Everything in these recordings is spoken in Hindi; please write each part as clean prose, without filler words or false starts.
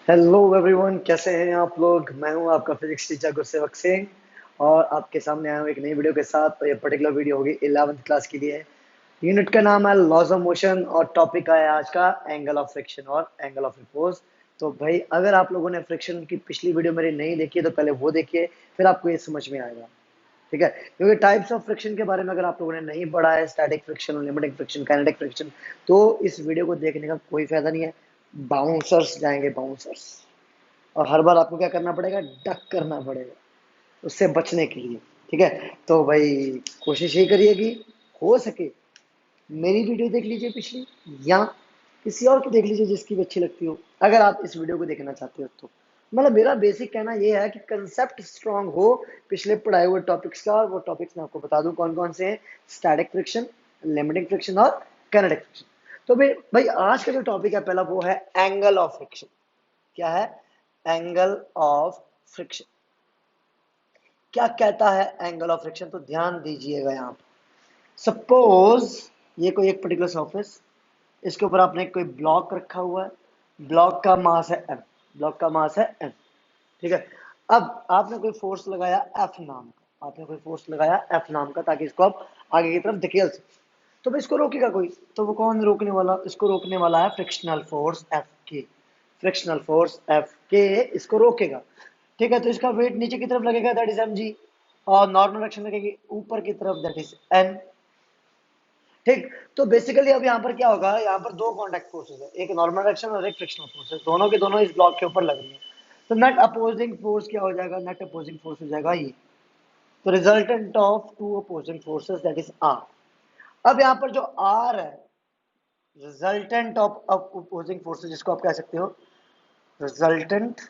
हेलो एवरीवन, कैसे हैं आप लोग। मैं हूं आपका फिजिक्स टीचर गुरसेवक सिंह और आपके सामने आया हूं एक नई वीडियो के साथ। तो ये पर्टिकुलर वीडियो होगी 11th क्लास के लिए। यूनिट का नाम है लॉज ऑफ मोशन और टॉपिक है आज का एंगल ऑफ फ्रिक्शन और एंगल ऑफ रिपोज। तो भाई अगर आप लोगों ने फ्रिक्शन की पिछली वीडियो मेरी नहीं देखी है तो पहले वो देखिए, फिर आपको ये समझ में आएगा। ठीक है, क्योंकि टाइप्स ऑफ फ्रिक्शन के बारे में अगर आप लोगों ने नहीं पढ़ा है, static friction, limiting friction, kinetic friction, तो इस वीडियो को देखने का कोई फायदा नहीं है। बाउंसर्स जाएंगे, बाउंसर्स। और हर बार आपको क्या करना पड़ेगा, डक करना पड़ेगा उससे बचने के लिए। ठीक है, तो भाई कोशिश यही करिए कि हो सके मेरी वीडियो देख लीजिए पिछली, या किसी और की देख लीजिए जिसकी भी अच्छी लगती हो, अगर आप इस वीडियो को देखना चाहते हो तो। मतलब मेरा बेसिक कहना यह है कि कंसेप्ट स्ट्रांग हो पिछले पढ़ाए हुए टॉपिक्स का, और वो टॉपिक्स मैं आपको बता दूं कौन कौन से हैं। स्टैटिक फ्रिक्शन, लिमिटिंग फ्रिक्शन और काइनेटिक फ्रिक्शन। तो भाई आज का जो टॉपिक है पहला, वो है एंगल ऑफ फ्रिक्शन। क्या है? Angle of friction. क्या कहता है एंगल ऑफ फ्रिक्शन? तो ध्यान दीजिएगा यहाँ पर। सपोज ये कोई एक पर्टिकुलर सरफेस, इसके ऊपर आपने कोई ब्लॉक रखा हुआ है। ब्लॉक का मास है m, ब्लॉक का मास है m। ठीक है, अब आपने कोई फोर्स लगाया F नाम का, आपने कोई फोर्स लगाया F नाम का, ताकि इसको आप आगे की तरफ धकेल सके। तो भाई इसको रोकेगा कोई, तो वो कौन रोकने वाला? इसको रोकने वाला है फ्रिक्शनल फोर्स F के। फ्रिक्शनल फोर्स F के इसको रोकेगा। ठीक है, तो इसका वेट नीचे की तरफ लगेगा, दैट इज mg। और नॉर्मल एक्शन लगेगी ऊपर की तरफ, दैट इज n। ठीक, तो बेसिकली अब यहाँ पर क्या होगा, यहाँ पर दो कॉन्टैक्ट फोर्सेस है, एक नॉर्मल एक्शन और एक फ्रिक्शनल फोर्स है, दोनों के दोनों इस ब्लॉक के ऊपर लग रही है। तो नेट अपोजिंग फोर्स क्या हो जाएगा? नेट अपोजिंग फोर्स हो जाएगा ये। तो resultant of two opposing forces, that is R. अब यहाँ पर जो आर है, रिजल्टेंट ऑफ अपोजिंग फोर्सेस, जिसको आप कह सकते हो resultant,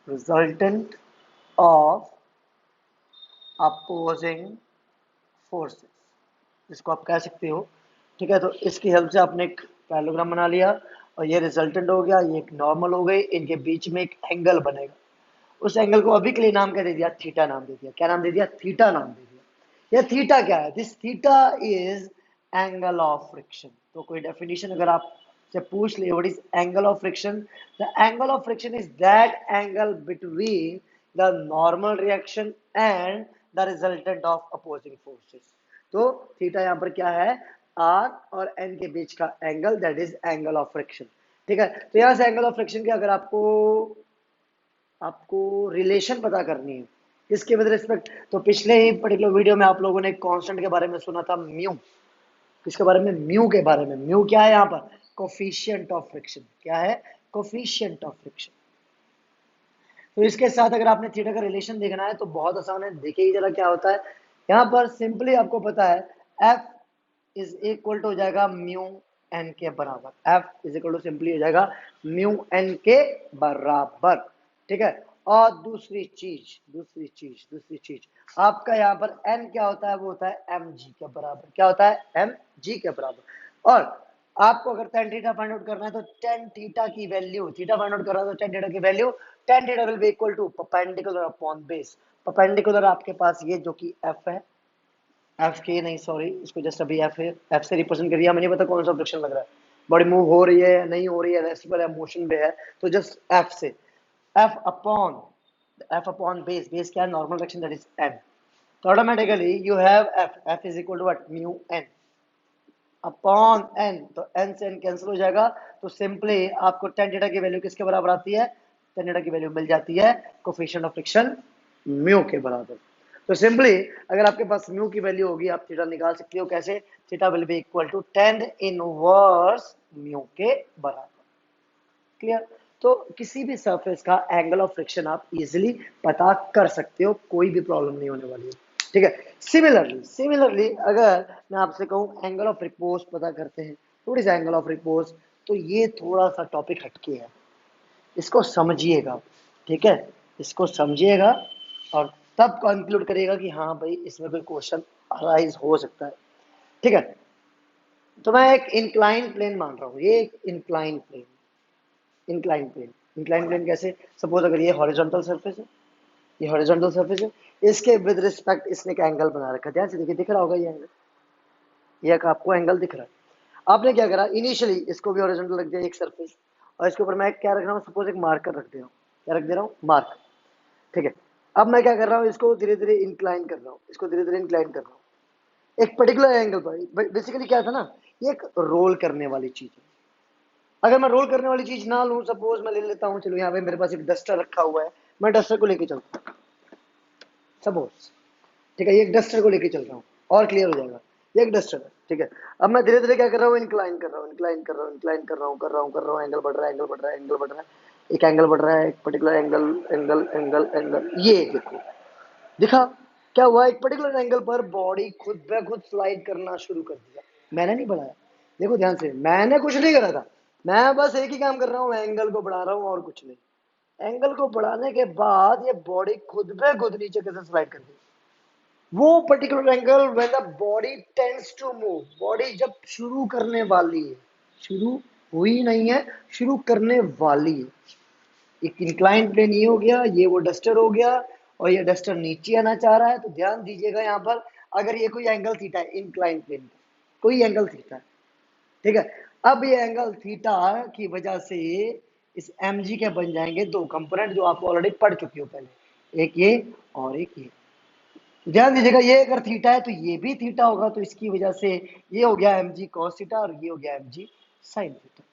resultant of opposing forces, जिसको आप कह सकते हो। ठीक है, तो इसकी हेल्प से आपने एक पैरेललोग्राम बना लिया, और ये रिजल्टेंट हो गया, ये एक नॉर्मल हो गई, इनके बीच में एक एंगल बनेगा। उस एंगल को अभी के लिए नाम क्या दे दिया? थीटा नाम दे दिया। क्या नाम दे दिया? थीटा नाम दे दिया। यह थीटा क्या है? This theta is angle of friction. तो कोई डेफिनेशन अगर आप से पूछ ले, what is angle of friction? The angle of friction is that angle between the normal reaction and the resultant of opposing forces. तो थीटा यहाँ पर क्या है? आर और एन के बीच का angle, that is angle of friction. ठीक है, तो यहाँ से एंगल ऑफ फ्रिक्शन की अगर आपको आपको रिलेशन पता करनी है किसके विद रिस्पेक्ट, तो पिछले ही पर्टिकुलर वीडियो में आप लोगों ने कांस्टेंट के बारे में सुना था, म्यू। किसके बारे में? म्यू के बारे में। म्यू क्या है यहाँ पर? Coefficient of friction. क्या है? Coefficient of friction. तो इसके साथ अगर आपने थीटा का रिलेशन देखना है तो बहुत आसान है, देखिए जरा क्या होता है। यहाँ पर सिंपली आपको पता है एफ इज इक्वल टू हो जाएगा म्यू एन के बराबर। F is equal to simply हो जाएगा म्यू एन के बराबर। ठीक है, और दूसरी चीज आपका यहाँ पर एन क्या होता है? वो होता है एम जी के बराबर। क्या होता है? एम जी के बराबर। और आपको अगर टेन थीटा फाइंड आउट करना है तो टेन थीटा की वैल्यू, थीटा फाइंड आउट कर रहा है तो टेन थीटा की value, tan theta will be equal to perpendicular upon base. Perpendicular आपके पास ये जो कि एफ है, एफ के नहीं सॉरी, इसको जस्ट अभी एफ है, एफ से रिप्रेजेंट कर दिया। मुझे नहीं पता कौन सा फ्रिक्शन लग रहा है, बॉडी मूव हो रही है या नहीं हो रही है, रेस्ट पर मोशन पे है, तो जस्ट एफ से, F upon, F upon base, base क्या है? Normal reaction, that is N. तो automatically you have F, F is equal to what? Mu N upon N. तो एन से एन कैंसिल हो जाएगा, तो सिंपली आपको टेन थीटा की वैल्यू किसके बराबर आती है? टेन थीटा की वैल्यू मिल जाती है कोफिशिएंट ऑफ फ्रिक्शन म्यू के बराबर। तो सिंपली अगर आपके पास म्यू की वैल्यू होगी, आप थीटा निकाल सकते हो। कैसे? Theta will be equal to tan inverse mu के बराबर। क्लियर? तो किसी भी सरफेस का एंगल ऑफ फ्रिक्शन आप इजीली पता कर सकते हो, कोई भी प्रॉब्लम नहीं होने वाली है। ठीक है, सिमिलरली अगर मैं आपसे कहूं एंगल ऑफ रिपोज पता करते हैं, what is angle of repose, तो ये थोड़ा सा टॉपिक हटके है, इसको समझिएगा। ठीक है, इसको समझिएगा और तब कंक्लूड करिएगा कि हाँ भाई इसमें कोई क्वेश्चन अराइज हो सकता है। ठीक है, तो मैं एक इंक्लाइन प्लेन मान रहा हूँ, ये एक incline plane, incline plane. Incline plane कैसे? सपोज अगर ये हॉरिजॉन्टल सरफेस है, ये हॉरिजॉन्टल सरफेस है, इसके विद रिस्पेक्ट इसने एक एंगल बना रखा है। ध्यान से देखिए, दिख रहा होगा ये एंगल, ये आपको एंगल दिख रहा है। आपने क्या करा, इनिशियली इसको भी हॉरिजॉन्टल रख दिया एक सरफेस, और इसके ऊपर मैं क्या रख रहा हूँ, सपोज एक मार्कर रख दे रहा हूँ, क्या रख दे रहा हूँ, मार्क। ठीक है, अब मैं क्या कर रहा हूँ, इसको धीरे धीरे इंक्लाइन कर रहा हूँ, इसको धीरे धीरे इंक्लाइन कर रहा हूँ एक पर्टिकुलर एंगल पर। बेसिकली क्या था ना, ये एक रोल करने वाली चीज है। अगर मैं रोल करने वाली चीज ना लूं, सपोज मैं ले लेता हूँ, चलो यहाँ पे मेरे पास एक डस्टर रखा हुआ है, मैं डस्टर को लेके चलता हूँ सपोज। ठीक है, ये एक डस्टर को लेके चल रहा हूँ, और क्लियर हो जाएगा, ये एक डस्टर है। ठीक है, अब मैं धीरे धीरे क्या कर रहा हूँ, इंक्लाइन कर रहा हूँ, इंक्लाइन कर रहा हूँ, इंक्लाइन कर रहा हूँ, एंगल बढ़ रहा है, एंगल बढ़ रहा है, एंगल बढ़ रहा है, एक एंगल बढ़ रहा है, एक particular angle, angle angle angle, ये देखो दिखा क्या हुआ, एक पर्टिकुलर एंगल पर बॉडी खुद ब खुद स्लाइड करना शुरू कर दिया। मैंने नहीं बढ़ाया, देखो ध्यान से, मैंने कुछ नहीं करा था, मैं बस एक ही काम कर रहा हूँ, एंगल को बढ़ा रहा हूँ और कुछ नहीं। एंगल को बढ़ाने के बाद ये बॉडी खुद ब खुद नीचे कैसे स्लाइड कर दी। वो particular angle when the body tends to move, body जब शुरू करने वाली है, शुरू हुई नहीं है, शुरू करने वाली है। एक इंक्लाइन प्लेन ये हो गया, ये वो डस्टर हो गया, और ये डस्टर नीचे आना चाह रहा है, तो ध्यान दीजिएगा यहाँ पर, अगर ये कोई एंगल थीटा है इंक्लाइन प्लेन का, कोई एंगल थीटा है, ठीक है, अब ये एंगल थीटा की वजह से इस एम जी के बन जाएंगे दो कंपोनेंट, जो आप ऑलरेडी पढ़ चुके हो पहले, एक ये और एक ये। ध्यान दीजिएगा, ये अगर थीटा है तो ये भी थीटा होगा, तो इसकी वजह से ये हो गया एम जी कॉस थीटा और ये हो गया एम जी साइन थीटा।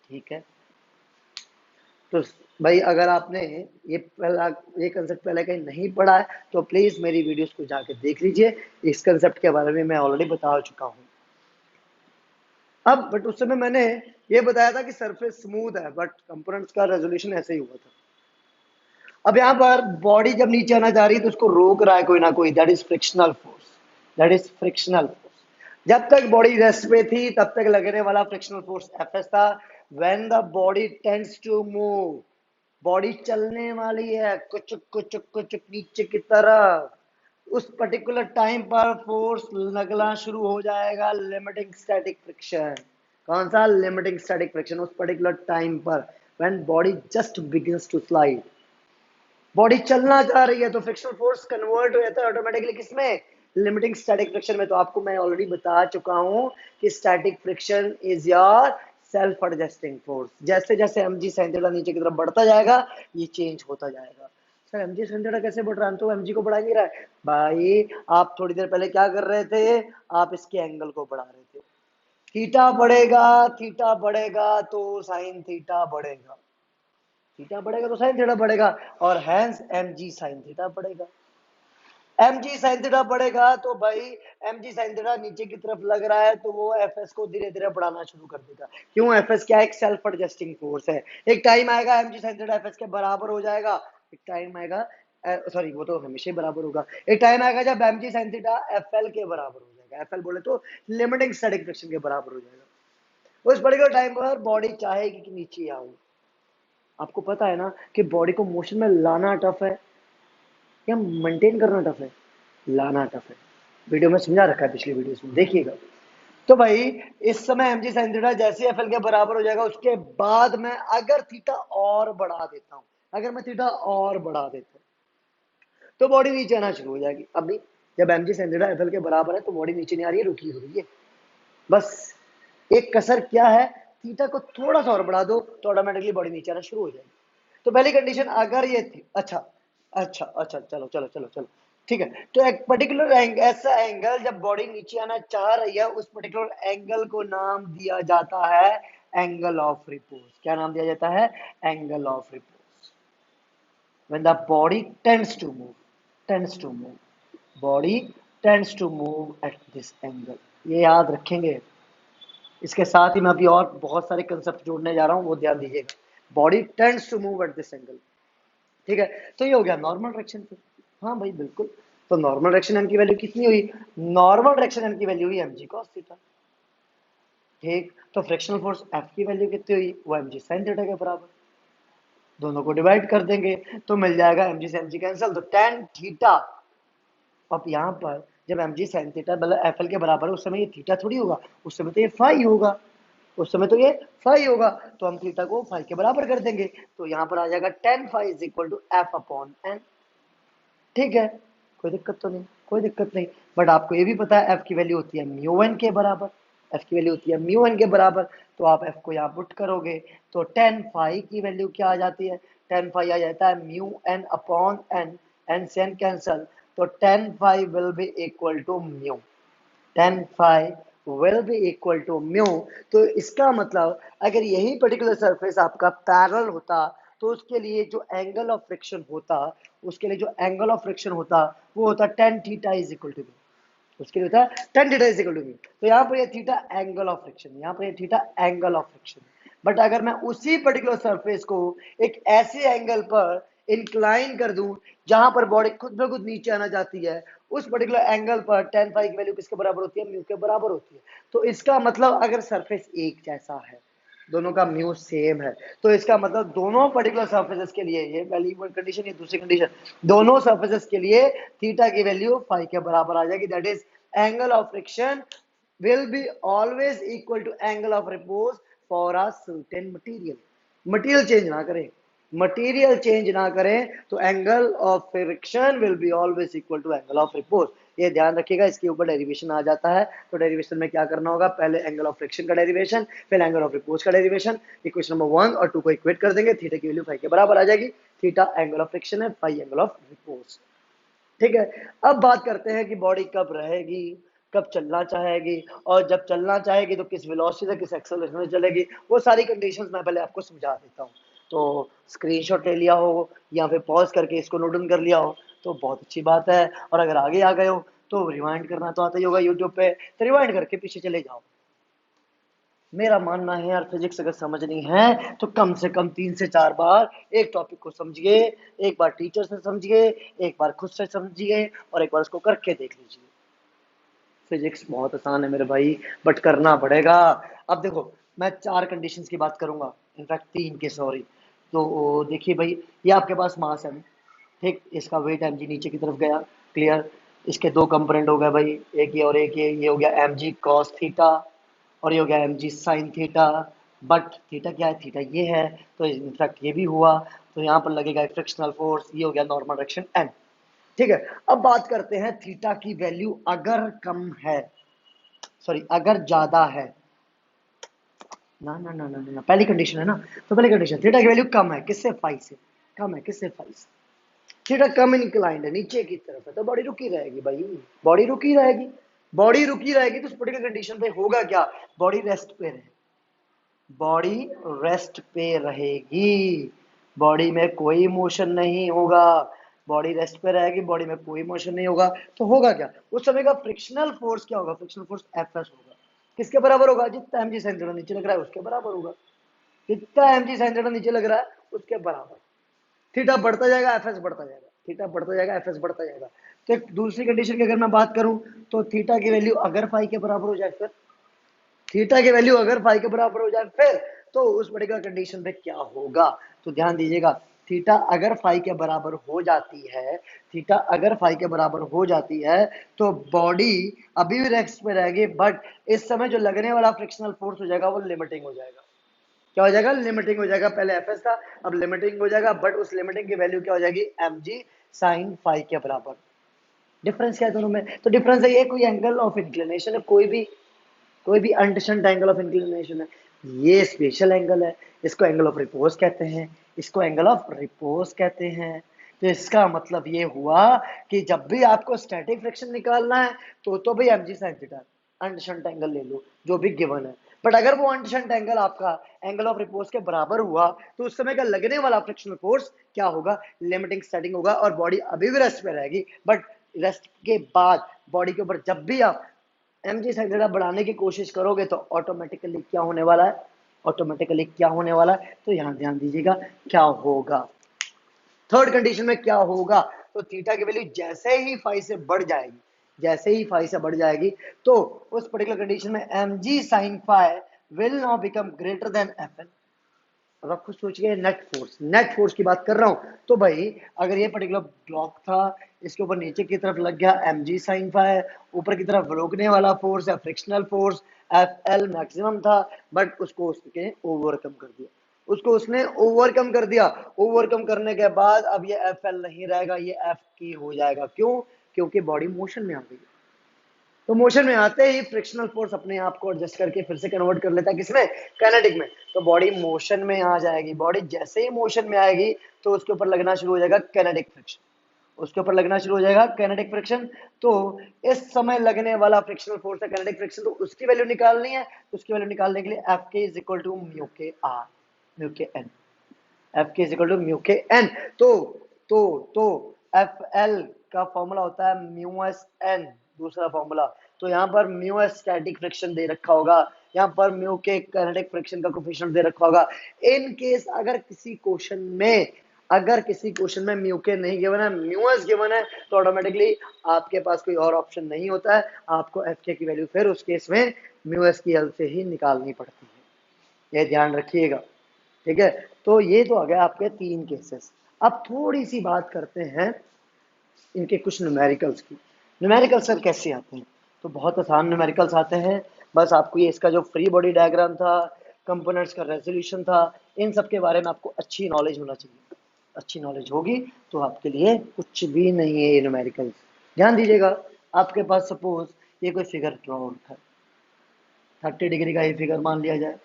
ठीक है, तो भाई अगर आपने ये पहला ये कंसेप्ट पहले कहीं नहीं पढ़ा है तो प्लीज मेरी वीडियोस को जाके देख लीजिए, इस कंसेप्ट के बारे में मैं ऑलरेडी बता चुका हूँ। अब बट उस समय मैंने ये बताया था कि सरफेस स्मूथ है, बट कंपोनेंट्स का रेजोल्यूशन ऐसे ही हुआ था। अब यहाँ पर बॉडी जब नीचे आना चाह रही है तो उसको रोक रहा है कोई ना कोई, that is frictional force, that is frictional force. जब तक बॉडी रेस्ट पे थी तब तक लगने वाला फ्रिक्शनल फोर्स एफ एस था। When the body tends to move, body चलने वाली है कुचुक कुचुक कुचुक नीचे की तरफ, उस पर्टिकुलर टाइम पर फोर्स लगना शुरू हो जाएगा, लिमिटिंग स्टैटिक फ्रिक्शन। कौन सा लिमिटिंग स्टैटिक फ्रिक्शन, उस पर्टिकुलर टाइम पर when body just begins to slide, body चलना चाह रही है तो फ्रिक्शनल फोर्स कन्वर्ट हो जाता है ऑटोमेटिकली किसमें, लिमिटिंग स्टैटिक फ्रिक्शन में। तो आपको मैं ऑलरेडी बता चुका हूं कि static friction is your self adjusting force. जैसे जैसे एमजी साइन थीटा नीचे की तरफ बढ़ता जाएगा ये चेंज होता जाएगा। सर एमजी साइन थीटा कैसे बढ़ रहा है, तो एमजी को बढ़ा नहीं रहा है भाई, आप थोड़ी देर पहले क्या कर रहे थे, आप इसके एंगल को बढ़ा रहे थे। थीटा बढ़ेगा, थीटा बढ़ेगा तो साइन थीटा बढ़ेगा, थीटा बढ़ेगा तो साइन थीटा बढ़ेगा, और hence M G sine theta बढ़ेगा। एम जी साइन थीटा बढ़ेगा तो भाई एम जी साइन थीटा नीचे की तरफ लग रहा है तो वो एफ एस को धीरे धीरे बढ़ाना शुरू कर देगा। क्यों, एफ एस क्या एक सेल्फ एडजस्टिंग फोर्स है। एक टाइम आएगा M G sine theta F S के बराबर हो जाएगा, एक टाइम आएगा, सॉरी वो तो हमेशा ही बराबर होगा, एक टाइम आएगा जब M G sine theta F L के बराबर हो जाएगा, एफ एल बोले तो लिमिटिंग स्टैटिक फ्रिक्शन के बराबर हो जाएगा। उस पर्टिकुलर टाइम पर बॉडी चाहेगी कि नीचे आओ। आपको पता है ना कि बॉडी को मोशन में लाना टफ है या मेंटेन करना टफ है, लाना टफ है। वीडियो में समझा रखा है, पिछली वीडियो में देखिएगा। तो भाई इस समय एम जी साइन थीटा जैसे एफ एल के बराबर हो जाएगा, उसके बाद मैं अगर थीटा और बढ़ा देता हूं, अगर मैं थीटा और बढ़ा देता हूं तो बॉडी नीचे आना शुरू हो जाएगी। अभी जब M G sine theta F L के बराबर है तो बॉडी नीचे नहीं आ रही है, रुकी हो रही है। बस एक कसर क्या है, थीटा को थोड़ा सा और बढ़ा दो तो ऑटोमेटिकली बॉडी नीचे आना शुरू हो जाएगी। तो पहली कंडीशन अगर ये थी, अच्छा अच्छा अच्छा, चलो चलो चलो चलो, ठीक है, तो एक पर्टिकुलर ऐसा एंगल जब बॉडी नीचे आना चाह रही है, उस पर्टिकुलर एंगल को नाम दिया जाता है एंगल ऑफ रिपोज। क्या नाम दिया जाता है, angle of repose. when the body tends to move, tends to move, body tends to move at this angle, ये याद रखेंगे। इसके साथ ही मैं अभी और बहुत सारे कंसेप्ट जोड़ने जा रहा हूँ, वो ध्यान दीजिएगा। Body tends to move at this angle, ठीक है, तो ये हो गया नॉर्मल डायरेक्शन पे। हाँ भाई बिल्कुल, तो नॉर्मल डायरेक्शन एम की वैल्यू कितनी हुई, नॉर्मल डायरेक्शन एम की वैल्यू हुई एम जी कॉस थीटा। ठीक, तो फ्रिक्शनल फोर्स एफ की वैल्यू कितनी हुई, वो एम जी साइन थीटा के बराबर। दोनों को डिवाइड कर देंगे तो मिल जाएगा एम जी से एम जी कैंसिल, तो टेन थीटा। अब यहाँ पर जब एम जी साइन थीटा मतलब एफ एल के बराबर है, उस समय ये थीटा थोड़ी होगा, उस समय तो ये फाई होगा, उस समय तो ये फाई होगा, तो हम थीटा को फाई के बराबर कर देंगे, तो यहाँ पर आ जाएगा tan phi is equal to F upon N. ठीक है, कोई दिक्कत तो नहीं, कोई दिक्कत नहीं। बट आपको ये भी पता है एफ की वैल्यू होती है म्यू एन के बराबर। एफ की वैल्यू होती है म्यू एन के बराबर, तो आप एफ को यहाँ पुट करोगे तो टेन फाई की वैल्यू क्या आ जाती है, टेन फाई आ जाता है mu N upon N, N से एन कैंसल, तो tan phi will be equal to mu, tan phi will be equal to mu. तो इसका मतलब अगर यही पर्टिकुलर सरफेस आपका पैरेलल होता तो उसके लिए जो एंगल ऑफ फ्रिक्शन होता, उसके लिए जो एंगल ऑफ फ्रिक्शन होता वो होता tan theta is equal to, उसके लिए होता है tan theta is equal to, तो यहाँ पर ये थीटा एंगल ऑफ फ्रिक्शन, यहाँ पर ये theta angle of friction. But अगर मैं उसी पर्टिकुलर सरफेस को एक ऐसे एंगल पर इंक्लाइन कर दूं जहां पर बॉडी खुद ब खुद नीचे आना चाहती है, उस पर्टिकुलर एंगल पर टेन फाई की वैल्यू किसके बराबर होती है, म्यू के बराबर होती है। तो इसका मतलब अगर सरफेस एक जैसा है, दोनों का म्यू सेम है, तो इसका मतलब दोनों पर्टिकुलर सर्फेसेस के लिए, ये पहली कंडीशन, ये दूसरी कंडीशन, दोनों सर्फेसेस के लिए थीटा की वैल्यू फाई के बराबर आ जाएगी। That is angle of friction will be always equal to angle of repose for a certain material। Material change ना करें, मटेरियल चेंज ना करें तो angle of friction will be always equal to angle of repose. ये ध्यान रखिएगा, इसके ऊपर डेरिवेशन आ जाता है, तो डेरिवेशन में क्या करना होगा, पहले एंगल ऑफ फ्रिक्शन का डेरिवेशन, फिर एंगल ऑफ रिपोज का डेरिवेशन, इक्वेशन नंबर 1 और 2 को इक्वेट कर देंगे, थीटा की वैल्यू फाई के बराबर आ जाएगी, थीटा एंगल ऑफ फ्रिक्शन है, फाई एंगल ऑफ रिपोज। ठीक है, अब बात करते हैं कि बॉडी कब रहेगी, कब चलना चाहेगी, और जब चलना चाहेगी तो किस वेलोसिटी से, किस एक्सेलरेशन से चलेगी, वो सारी कंडीशंस मैं पहले आपको समझा देता हूँ। तो स्क्रीनशॉट ले लिया हो या फिर पॉज करके इसको नोट डाउन कर लिया हो तो बहुत अच्छी बात है, और अगर आगे आ गए हो तो रिवाइंड करना तो आता ही होगा यूट्यूब पे, तो रिवाइंड करके पीछे चले जाओ। मेरा मानना है यार, फिजिक्स अगर समझनी है तो कम से कम 3 से 4 बार एक टॉपिक को समझिए, एक बार टीचर से समझिए, एक बार खुद से समझिए, और एक बार उसको करके देख लीजिए। फिजिक्स बहुत आसान है मेरे भाई, बट करना पड़ेगा। अब देखो, मैं 4 कंडीशंस की बात करूंगा, इनफैक्ट 3 के, सॉरी। तो देखिए भाई, ये आपके पास मास है, ठीक, इसका वेट एम जी नीचे की तरफ गया, क्लियर। इसके 2 कंपोनेंट हो गए भाई, एक ये और एक ये हो गया एम जी कॉस थीटा, और ये हो गया M G sine theta. But theta क्या है, थीटा ये है, तो इनफैक्ट ये भी हुआ, तो यहाँ पर लगेगा फ्रिक्शनल फोर्स, ये हो गया नॉर्मल डायरेक्शन एन। ठीक है, अब बात करते हैं थीटा की वैल्यू अगर कम है, सॉरी अगर ज्यादा है, ना ना ना ना ना, पहली कंडीशन है ना, तो पहली कंडीशन थीटा की वैल्यू कम है, किससे, फाई से, कम है किससे, फाई से। थीटा कम इंक्लाइंड है, नीचे की तरफ है, तो बॉडी रुकी रहेगी भाई, बॉडी रुकी रहेगी, बॉडी रुकी रहेगी, तो उस पर्टिकुलर कंडीशन पे होगा क्या, बॉडी रेस्ट पे रहेगी, बॉडी रेस्ट पे रहेगी, बॉडी में कोई मोशन नहीं होगा, बॉडी रेस्ट पे रहेगी, बॉडी में कोई मोशन नहीं होगा, तो होगा क्या, उस समय का फ्रिक्शनल फोर्स क्या होगा, फ्रिक्शनल फोर्स एफ एस होगा, किसके बराबर होगा, जितना एम जी साइन थीटा नीचे लग रहा है उसके बराबर होगा, जितना एम जी साइन थीटा नीचे लग रहा है उसके बराबर। थीटा बढ़ता जाएगा, एफ एस बढ़ता जाएगा, थीटा बढ़ता जाएगा, एफ एस बढ़ता जाएगा। तो एक दूसरी कंडीशन की अगर मैं बात करूं, तो थीटा की वैल्यू अगर फाई के बराबर हो जाए, फिर थीटा की वैल्यू अगर फाई के बराबर हो जाए, फिर तो उस पर्टिकुलर कंडीशन पे क्या होगा, तो ध्यान दीजिएगा, थीटा अगर फाई के बराबर हो जाती है, थीटा अगर फाई के बराबर हो जाती है, तो बॉडी अभी भी रेस्ट पे रहेगी, बट इस समय जो लगने वाला फ्रिक्शनल फोर्स हो जाएगा वो लिमिटिंग हो जाएगा, क्या हो जाएगा, लिमिटिंग हो जाएगा, पहले एफ एस था, अब लिमिटिंग हो जाएगा, बट उस लिमिटिंग की वैल्यू क्या हो जाएगी, एम जी साइन फाई के बराबर। डिफरेंस क्या है दोनों में, तो डिफरेंस है ये, कोई एंगल ऑफ इंक्लिनेशन है, कोई भी अनडिस्टेंट एंगल ऑफ इंक्लिनेशन है, ये स्पेशल एंगल है, इसको एंगल ऑफ रिपोज कहते हैं, इसको एंगल ऑफ रिपोज कहते हैं। तो इसका मतलब ये हुआ कि जब भी आपको स्टैटिक फ्रिक्शन निकालना है तो भाई एम जी साइन थीटा अनडिस्टेंट एंगल ले लो जो भी गिवन है, बट अगर वो अनडिस्टेंट एंगल आपका एंगल ऑफ रिपोज के बराबर हुआ तो उस समय का लगने वाला फ्रिक्शनल फोर्स क्या होगा, लिमिटिंग स्टैटिक होगा, और बॉडी अभी भी रेस्ट पे रहेगी, बट रेस्ट के बाद बॉडी के ऊपर जब भी आप एम जी साइन थीटा बढ़ाने की कोशिश करोगे तो ऑटोमेटिकली क्या होने वाला है, ऑटोमेटिकली क्या होने वाला है, तो यहां ध्यान दीजिएगा क्या होगा, थर्ड कंडीशन में क्या होगा, तो थीटा की वैल्यू जैसे ही फाई से बढ़ जाएगी, जैसे ही फाई से बढ़ जाएगी, तो उस पर्टिकुलर कंडीशन में M G sine phi will now become greater than F N. अब आप खुद सोचिए, नेट फोर्स की बात कर रहा हूं, तो भाई अगर ये पर्टिकुलर ब्लॉक था, इसके ऊपर नीचे की तरफ लग गया एम जी साइन फाई, ऊपर की तरफ रोकने वाला फोर्स या frictional force F L maximum था, बट उसको उसने ओवरकम कर दिया, उसको उसने ओवरकम कर दिया, ओवरकम करने के बाद अब ये एफ एल नहीं रहेगा, ये एफ की हो जाएगा, क्यों, क्योंकि बॉडी मोशन में आ गई, तो मोशन में आते ही फ्रिक्शनल फोर्स अपने आप को एडजस्ट करके फिर से कन्वर्ट कर लेता है किसमें, काइनेटिक में। तो बॉडी मोशन में आ जाएगी, बॉडी जैसे ही मोशन में आएगी तो उसके ऊपर लगना शुरू हो जाएगा काइनेटिक फ्रिक्शन, उसके ऊपर लगना शुरू हो जाएगा काइनेटिक फ्रिक्शन। तो इस समय लगने वाला फ्रिक्शनल फोर्स है काइनेटिक फ्रिक्शन, तो उसकी वैल्यू निकालनी है। तो उसकी वैल्यू निकालने के लिए एफ के इज इक्वल टू म्यू के आर, म्यू के एन, एफ के इज इक्वल टू म्यू के एन। तो एफ एल का फॉर्मूला होता है म्यू एस एन, दूसरा फॉर्मूला। तो यहाँ पर म्यू एस स्टैटिक फ्रिक्शन दे रखा होगा, यहाँ पर म्यू के काइनेटिक फ्रिक्शन का कोफिशिएंट दे रखा होगा। इन केस अगर किसी क्वेश्चन में म्यू के नहीं गिवन है, म्यू एस गिवन है, तो ऑटोमेटिकली आपके पास कोई और ऑप्शन नहीं होता है, आपको एफ के की वैल्यू फिर उस केस में म्यू एस की हेल्प से ही निकालनी पड़ती है, ये ध्यान रखिएगा। ठीक है, तो ये तो आ गया आपके 3 केसेस। अब थोड़ी सी बात करते हैं इनके कुछ न्यूमेरिकल्स की। न्यूमेरिकल सर कैसे आते हैं? तो बहुत आसान न्यूमेरिकल्स आते हैं, बस आपको ये इसका जो फ्री बॉडी डायग्राम था, कंपोनेंट्स का रेजोल्यूशन था, इन सब के बारे में आपको अच्छी नॉलेज होना चाहिए। अच्छी नॉलेज होगी तो आपके लिए कुछ भी नहीं है ये न्यूमेरिकल्स। ध्यान दीजिएगा, आपके पास सपोज ये कोई फिगर ड्रॉ होता है, 30 डिग्री का ये फिगर मान लिया जाए,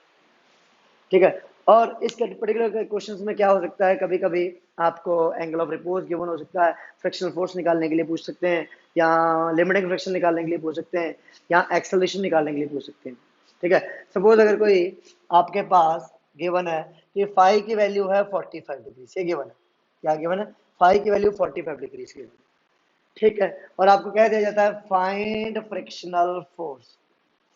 ठीक है। और इस पर्टिकुलर क्वेश्चंस में क्या हो सकता है, कभी कभी आपको एंगल ऑफ रिपोज गिवन हो सकता है, फ्रिक्शनल फोर्स निकालने के लिए पूछ सकते हैं, या लिमिटिंग फ्रिक्शन निकालने के लिए पूछ सकते हैं, या एक्सेलरेशन निकालने के लिए पूछ सकते हैं। ठीक है, सपोज अगर कोई आपके पास गिवन है कि फाई की वैल्यू है 45 डिग्री से गिवन है, क्या गिवन है, फाई की वैल्यू 45 डिग्री से, ठीक है। और आपको कह दिया जाता है find frictional force,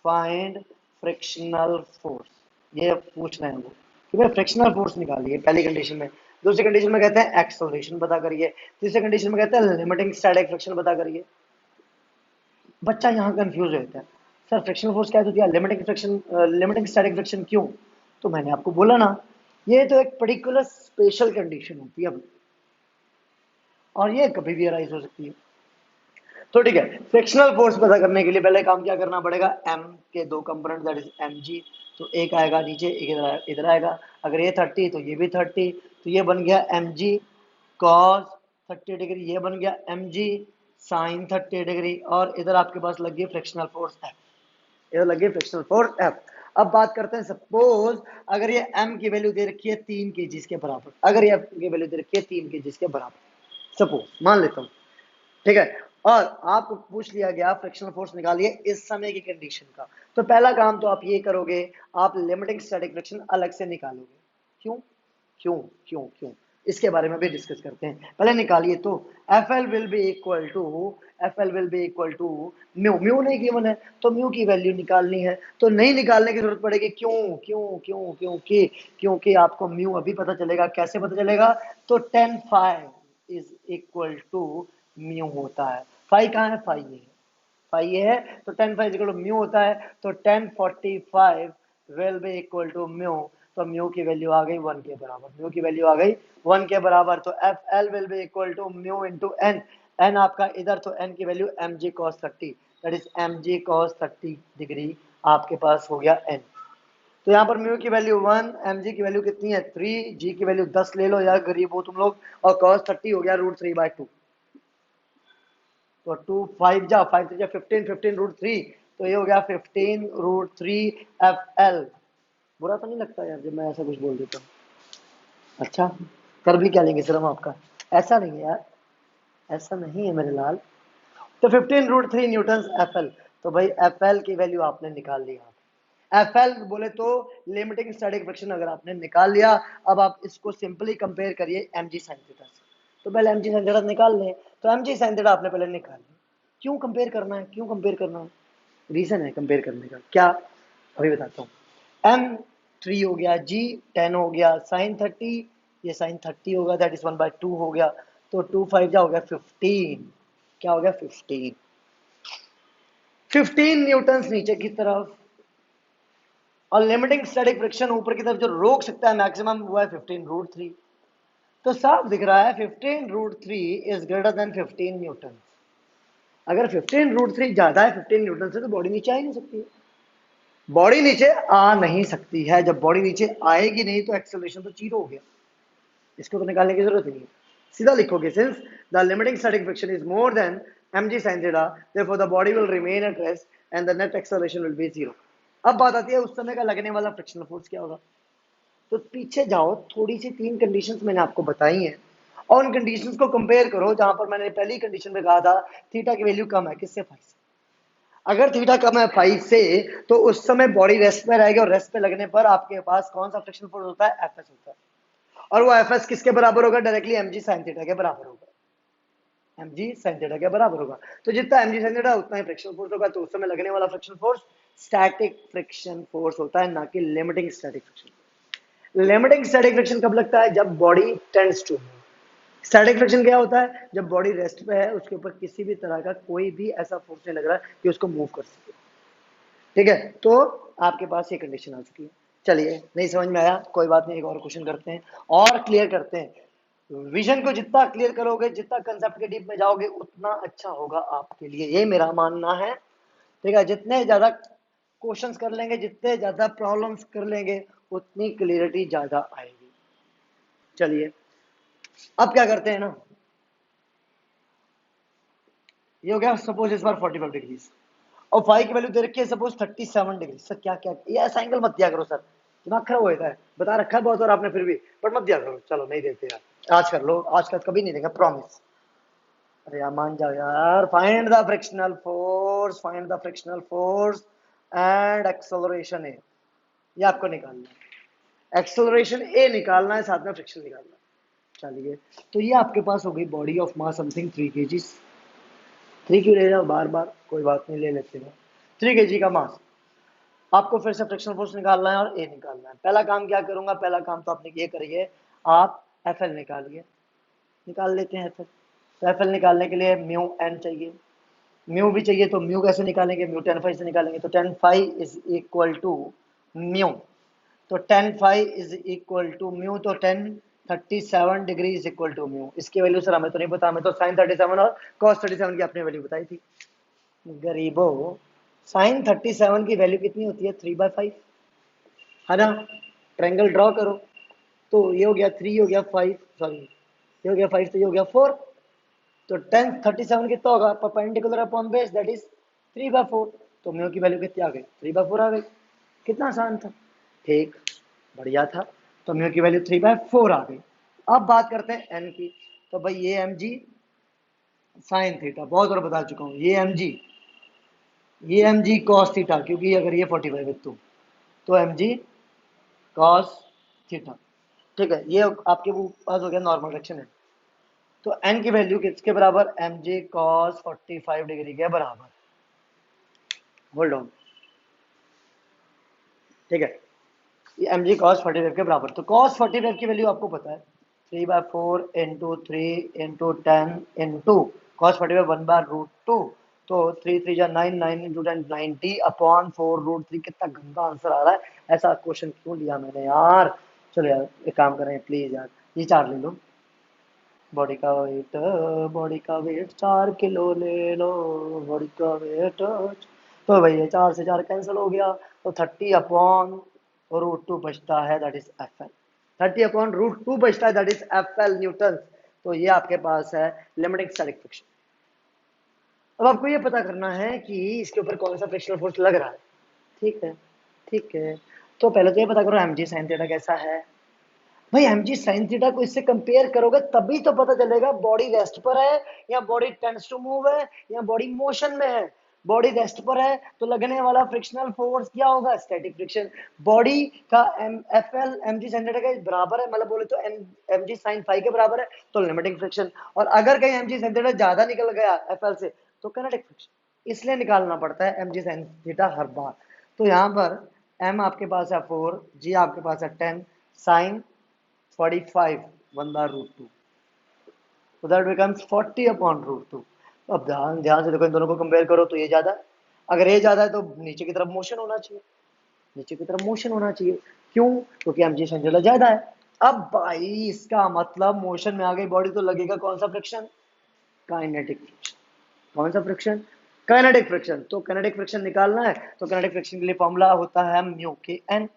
find frictional force, ये पूछ रहे हैं वो कि भाई फ्रिक्शनल फोर्स निकालिए पहली कंडीशन में। दूसरी कंडीशन में कहते हैं एक्सेलरेशन पता करिए, तीसरी कंडीशन में कहते हैं लिमिटिंग स्टैटिक फ्रिक्शन पता करिए। बच्चा यहाँ कंफ्यूज रहता है, सर फ्रिक्शनल फोर्स क्या होती है, limiting friction, limiting static friction क्यों? तो मैंने आपको बोला ना, ये तो एक पर्टिकुलर स्पेशल कंडीशन होती है और ये कभी भी अराइज हो सकती है। तो ठीक है, फ्रिक्शनल फोर्स पता करने के लिए पहले काम क्या करना पड़ेगा, एम के 2 component that is M G, तो एक आएगा नीचे, एक इधर आएगा। अगर ये 30 तो ये भी 30, तो ये बन गया एम जी कॉस 30 डिग्री, ये बन गया एम जी साइन 30 डिग्री, और इधर आपके पास लग गई फ्रिक्शनल फोर्स एफ, इधर लग गई फ्रिक्शनल फोर्स एफ। अब बात करते हैं, सपोज अगर ये एम की वैल्यू दे रखी है 3 केजी के बराबर, अगर ये एफ की वैल्यू दे रखी है 3 केजी के बराबर, सपोज मान लेता हूँ, ठीक है। और आपको पूछ लिया गया फ्रिक्शनल फोर्स निकालिए इस समय की कंडीशन का, तो पहला काम तो आप ये करोगे, आप लिमिटिंग स्टैटिक फ्रिक्शन अलग से निकालोगे। क्यों क्यों क्यों क्यों, इसके बारे में भी डिस्कस करते हैं। पहले निकालिए, तो F L will be equal to mu, mu नहीं गिवन है तो म्यू की वैल्यू निकालनी है, तो नहीं निकालने की जरूरत पड़ेगी। क्यों क्यों क्यों क्योंकि क्योंकि आपको म्यू अभी पता चलेगा। कैसे पता चलेगा, तो 10 five is equal to mu होता है। फाई कहाँ है, फाई ये है, फाई ये है, तो 10 फाइव इक्वल टू म्यू होता है, तो 1045 will be equal to mu, तो म्यू की वैल्यू आ गई 1 के बराबर, म्यू की वैल्यू आ गई 1 के बराबर। तो F L will be equal to mu into N, N आपका इधर, तो एन की value M G cos 30, that is M G cos 30 degree आपके पास हो गया एन। तो यहाँ पर म्यू की वैल्यू 1, एम जी की वैल्यू कितनी है 3, जी की वैल्यू 10 ले लो यार, गरीब हो तुम लोग, और कॉस 30 हो गया √3/2, तो 2 5 जा 5 3 जा 15, 15 √3, तो ये हो गया 15 √3 एफ एल। बुरा तो नहीं लगता यार जब मैं ऐसा कुछ बोल देता हूँ? अच्छा, कर भी क्या लेंगे सर हम आपका, ऐसा नहीं है यार, ऐसा नहीं है मेरे लाल। तो 15 √3 न्यूटन एफ एल, तो भाई एफ एल की वैल्यू आपने निकाल ली। एफ एल बोले तो लिमिटिंग स्टैटिक फ्रिक्शन अगर आपने निकाल लिया, अब आप इसको सिंपली कंपेयर करिए एम जी साइन थीटा से। तो पहले एम जी साइन थीटा निकाल लें, तो एम जी साइन थीटा आपने पहले निकाल लिया। क्यों कंपेयर करना है, क्यों कंपेयर करना है, रीजन है कंपेयर करने का, क्या अभी बताता हूँ। एम 3 हो गया, जी 10 हो गया, साइन 30, ये साइन 30 होगा, दैट इज 1/2 हो गया, तो 2 5 जा हो गया 15, क्या हो गया 15, 15 न्यूटन नीचे की तरफ, और लिमिटिंग स्टैटिक फ्रिक्शन ऊपर की तरफ जो रोक सकता है मैक्सिमम वो है 15 √3। तो साफ दिख रहा है 15 √3 इज ग्रेटर देन 15 न्यूटन। अगर 15 √3 ज्यादा है 15 न्यूटन से, तो बॉडी नीचे आ ही नहीं सकती है, बॉडी नीचे आ नहीं सकती है। जब बॉडी नीचे आएगी नहीं तो एक्सेलरेशन तो 0 हो गया, इसको तो निकालने की जरूरत नहीं है, सीधा लिखोगे since the limiting static friction is more than mg sin theta, therefore the body will remain at rest and the net acceleration will be 0. अब बात आती है उस समय का लगने वाला फ्रिक्शनल फोर्स क्या होगा। तो पीछे जाओ, थोड़ी सी 3 कंडीशंस मैंने आपको बताई हैं और उन कंडीशंस को कंपेयर करो, जहां पर मैंने पहली कंडीशन में कहा था थीटा की वैल्यू कम है किससे, फाइव से। अगर थीटा कम है फाइव से तो उस समय बॉडी रेस्ट पे रहेगी और रेस्ट पे लगने पर आपके पास कौन सा फ्रिक्शनल फोर्स होता है, एफएस होता है। और वो एफएस किसके बराबर होगा, डायरेक्टली mg sin थीटा के बराबर होगा। mg sin थीटा के बराबर होगा। तो जितना mg sin थीटा उतना ही फ्रिक्शनल फोर्स होगा। तो उस समय लगने वाला frictional force static friction force होता है, ना कि limiting static friction. Limiting static friction कब लगता है, जब body tends to move. Static friction क्या होता है, जब बॉडी रेस्ट पे है, उसके ऊपर किसी भी तरह का कोई भी ऐसा फोर्स नहीं लग रहा है कि उसको मूव कर सके। ठीक है, तो आपके पास ये कंडीशन आ चुकी है। चलिए, नहीं समझ में आया कोई बात नहीं, एक और क्वेश्चन करते हैं और क्लियर करते हैं। विजन को जितना क्लियर करोगे, जितना कंसेप्ट के डीप में जाओगे, उतना अच्छा होगा आपके लिए, ये मेरा मानना है। ठीक है, जितने ज्यादा क्वेश्चंस कर लेंगे, जितने ज्यादा प्रॉब्लम्स कर लेंगे, उतनी क्लियरिटी ज्यादा आएगी। चलिए, अब क्या करते हैं ना, ये हो गया सपोज इस बार 45 डिग्री और फाइव की वैल्यू दे रखी है सपोज 37 डिग्री। सर क्या क्या ये ऐसा एंगल मत दिया करो सर, दिमाग खराब हो जाता है। बता रखा है बहुत बार आपने फिर भी, पर मत दिया करो। चलो नहीं देते यार, आज कर लो, आज का कभी नहीं देंगे, प्रॉमिस। अरे यार मान जाओ यार। Find the frictional force, find the frictional force and acceleration A, ये आपको निकालना है। एक्सेलरेशन ए निकालना है, साथ में फ्रिक्शन निकालना है। चलिए, तो ये आपके पास हो गई body of mass something 3 kg। 3 क्यों ले रहे हो बार बार, कोई बात नहीं, ले लेते हैं। 3 kg का मास, आपको फिर से फ्रिक्शनल फोर्स निकालना है और ए निकालना है। पहला काम क्या करूंगा, पहला काम तो आपने ये करिए, आप एफ एल निकालिए। निकाल लेते हैं एफ एल। तो एफ एल निकालने के लिए म्यू एन चाहिए, म्यू भी चाहिए। तो म्यू कैसे निकालेंगे, म्यू टेन फाइव से निकालेंगे। तो ten five is equal to mu, तो ten five is equal to mu, तो 1037 degree is equal to mu. इसकी वैल्यू सर हमें तो नहीं पता, हमें तो साइन 37 और कॉस 37 की आपने वैल्यू बताई थी। गरीबों, साइन 37 की वैल्यू कितनी होती है, 3/5 है ना। ट्रायंगल ड्रॉ करो, तो ये हो गया 3, हो गया 5, सॉरी ये हो गया 5, तो ये हो गया 4। तो 1037 कितना होगा, perpendicular upon base, that is 3/4। तो म्यू की वैल्यू कितनी आ गई, 3/4 आ गई। कितना आसान था, ठीक, बढ़िया था। तो म्यू की वैल्यू 3/4 आ गई। अब बात करते हैं एन की। तो भाई ये एम जी साइन थीटा, बहुत बार बता चुका हूँ, ये एम जी कॉस थीटा, क्योंकि अगर ये 45 है तो एम जी कॉस थीटा। ठीक है, ये आपके पास हो गया नॉर्मल डायरेक्शन है। तो एन की वैल्यू किसके बराबर, एम जी कॉस 45 डिग्री के बराबर। होल्ड ऑन, ठीक है, ये एम जी कॉस 45 के बराबर। तो कॉस 45 की वैल्यू आपको पता है, 3/4 इंटू 3 इंटू 10 इंटू कॉस 45 1/√2। तो 3 3 9, 9 इंटू 10 90 अपॉन 4√3। कितना गंदा आंसर आ रहा है, ऐसा क्वेश्चन क्यों लिया मैंने यार। चलो यार एक काम करें प्लीज यार, ये 4 ले लो। बॉडी का वेट, बॉडी का वेट 4 किलो ले लो, बॉडी का वेट। तो भैया 4 से 4 कैंसिल हो गया, तो 30/√2 बचता है, दैट इज एफ एल। 30/√2 बचता है, that is F L Newton. तो ये आपके पास है लिमिटिंग स्टैटिक फ्रिक्शन। अब आपको ये पता करना है कि इसके ऊपर कौन सा फ्रिक्शनल फोर्स लग रहा है। ठीक है, ठीक है, तो पहले तो ये पता करो एम जी साइन थीटा कैसा है। भाई एम जी साइन थीटा को इससे कंपेयर करोगे तभी तो पता चलेगा बॉडी रेस्ट पर है या बॉडी टेंड्स टू मूव है या बॉडी मोशन में है। बॉडी रेस्ट पर है तो लगने वाला फ्रिक्शनल फोर्स क्या होगा, स्टैटिक फ्रिक्शन। बॉडी का M F L M G sine theta के बराबर है, मतलब बोले तो एम जी साइन फाइव के बराबर है, तो लिमिटिंग फ्रिक्शन। और अगर कहीं एम जी साइन थीटा ज्यादा निकल गया एफ एल से तो किनेटिक फ्रिक्शन। इसलिए निकालना पड़ता है एम जी साइन थीटा हर बार। तो यहाँ पर एम आपके पास है 4, जी आपके पास है 10, साइन 45 1/√2, so that becomes 40/√2। अब ध्यान ध्यान से देखो, इन दोनों को कंपेयर करो तो ये ज्यादा है। अगर ये ज्यादा है तो नीचे की तरफ मोशन होना चाहिए, नीचे की तरफ मोशन होना चाहिए। क्यों, क्योंकि एमजी संजला ज्यादा है। अब भाई इसका मतलब मोशन में आ गई बॉडी तो लगेगा कौन सा फ्रिक्शन, काइनेटिक फ्रिक्शन। कौन सा फ्रिक्शन, काइनेटिक फ्रिक्शन। तो काइनेटिक फ्रिक्शन निकालना है, तो काइनेटिक फ्रिक्शन के लिए फॉर्मूला होता है म्यू के एन।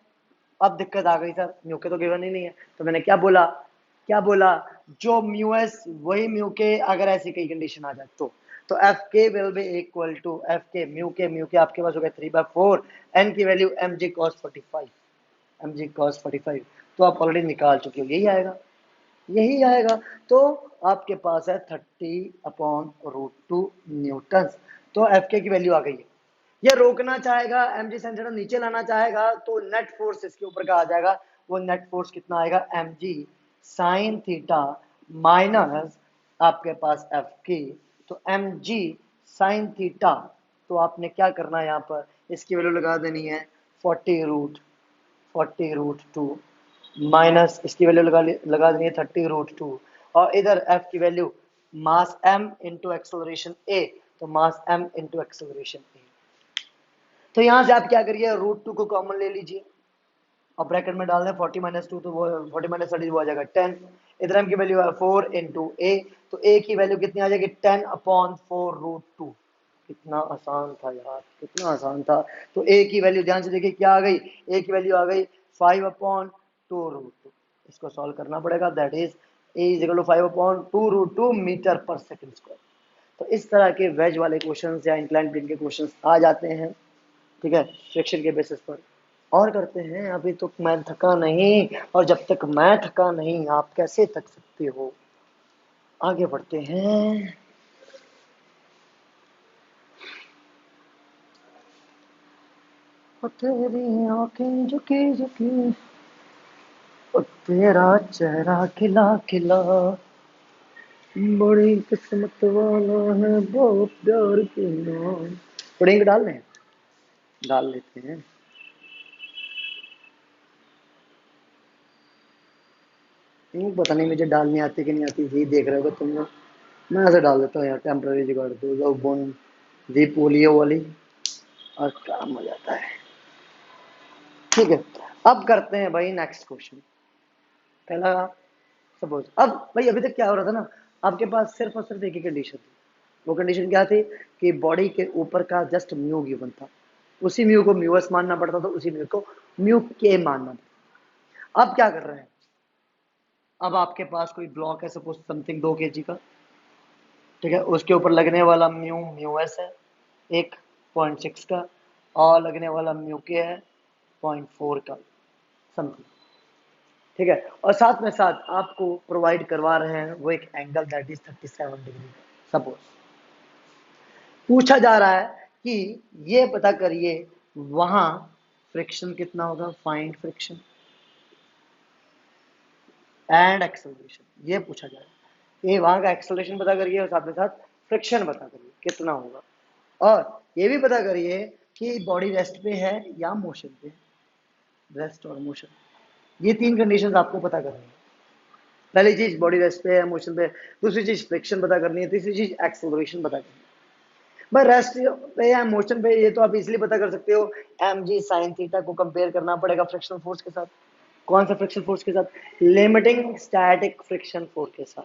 अब दिक्कत आ गई सर, म्यू के तो गिवन ही नहीं है। तो मैंने क्या बोला, क्या बोला, जो म्यू एस वही म्यू के, अगर ऐसी कई कंडीशन आ जाए तो तो F K will be equal to F K mu K आपके पास हो गया 3/4, एन की value M G cos 45, M G cos 45 तो आप ऑलरेडी निकाल चुके हो, यही आएगा, यही आएगा। तो आपके पास है 30/√2 न्यूटन। तो एफ के की वैल्यू आ गई है। ये रोकना चाहेगा, एम जी साइन थीटा नीचे लाना चाहेगा तो नेट फोर्स इसके ऊपर का आ जाएगा। वो नेट फोर्स कितना आएगा, M G sine theta minus आपके पास एफ के, तो एम जी साइन थीटा, तो आपने क्या करना है यहाँ पर, इसकी वैल्यू लगा देनी है 40√2 माइनस इसकी वैल्यू लगा देनी है 30√2, और इधर एफ की वैल्यू मास एम इंटू एक्सेलरेशन ए, तो मास एम इंटू एक्सेलरेशन ए। तो यहां से आप क्या करिए, √2 को कॉमन ले लीजिए और ब्रैकेट में डाल दें 40-2, तो वो 40-30 वो आ जाएगा 10। इधर एम की वैल्यू है 4 इंटू ए, तो ए की वैल्यू कितनी आ जाएगी 10/4√2। कितना आसान था यार, कितना आसान था। तो ए की वैल्यू ध्यान से देखिए क्या आ गई, ए की वैल्यू आ गई 5/2√2। इसको सॉल्व करना पड़ेगा, that is A is equal to 5/2√2 metre पर सेकंड स्क्वायर। तो इस तरह के वेज वाले क्वेश्चंस या इंक्लाइन प्लेन के क्वेश्चंस आ जाते हैं, ठीक है, फ्रिक्शन के बेसिस पर। और करते हैं, अभी तो मैं थका नहीं, और जब तक मैं थका नहीं आप कैसे थक सकते हो। आगे बढ़ते हैं। तेरी आंखें झुकी झुकी, तेरा चेहरा खिला खिला, बड़ी किस्मत वाला है बहुत प्यार की नाम। पुडिंग डाल लें, डाल लेते हैं। पता नहीं मुझे डालनी आती कि नहीं आती, यही देख रहे हो तुम लोग। मैं ऐसे डाल देता हूँ यार, टेम्पररी जुगाड़ दो जो बोन दी पोलियो वाली, और काम हो जाता है। ठीक है, अब करते हैं भाई नेक्स्ट क्वेश्चन। पहला सपोज, अब भाई अभी तक क्या हो रहा था ना, आपके पास सिर्फ और सिर्फ एक ही कंडीशन थी। वो कंडीशन क्या थी कि बॉडी के ऊपर का जस्ट म्यू गिवन था, उसी म्यू को म्यू एस मानना पड़ता था, उसी म्यू को म्यू के मानना पड़ता। अब क्या कर रहे हैं, अब आपके पास कोई ब्लॉक है सपोज समथिंग 2 kg का, ठीक है, उसके ऊपर लगने वाला म्यू म्यू एस है 1.6 का, और लगने वाला म्यू के है 0.4 का समथिंग, ठीक है, और साथ में साथ आपको प्रोवाइड करवा रहे हैं वो एक एंगल दैट इज 37 डिग्री का। सपोज पूछा जा रहा है कि ये पता करिए वहां फ्रिक्शन कितना होगा, फाइंड फ्रिक्शन एंड एक्सेलरेशन, ये पूछा जा रहा है। ये वहां का एक्सेलरेशन पता करिए और साथ में साथ फ्रिक्शन पता करिए कितना होगा, और ये भी पता करिए कि बॉडी रेस्ट पे है या मोशन पे, रेस्ट और मोशन, ये 3 कंडीशंस आपको पता करनी है। पहली चीज बॉडी रेस्ट पे है मोशन पे, दूसरी चीज फ्रिक्शन पता करनी है, तीसरी चीज एक्सेलरेशन पता करनी है। भाई रेस्ट पे या मोशन पे ये तो आप इजीली पता कर सकते हो, एम जी साइन थीटा को कंपेयर करना पड़ेगा फ्रिक्शनल फोर्स के साथ। कौन सा फ्रिक्शन फोर्स के साथ, लिमिटिंग स्टैटिक फ्रिक्शन फोर्स के साथ।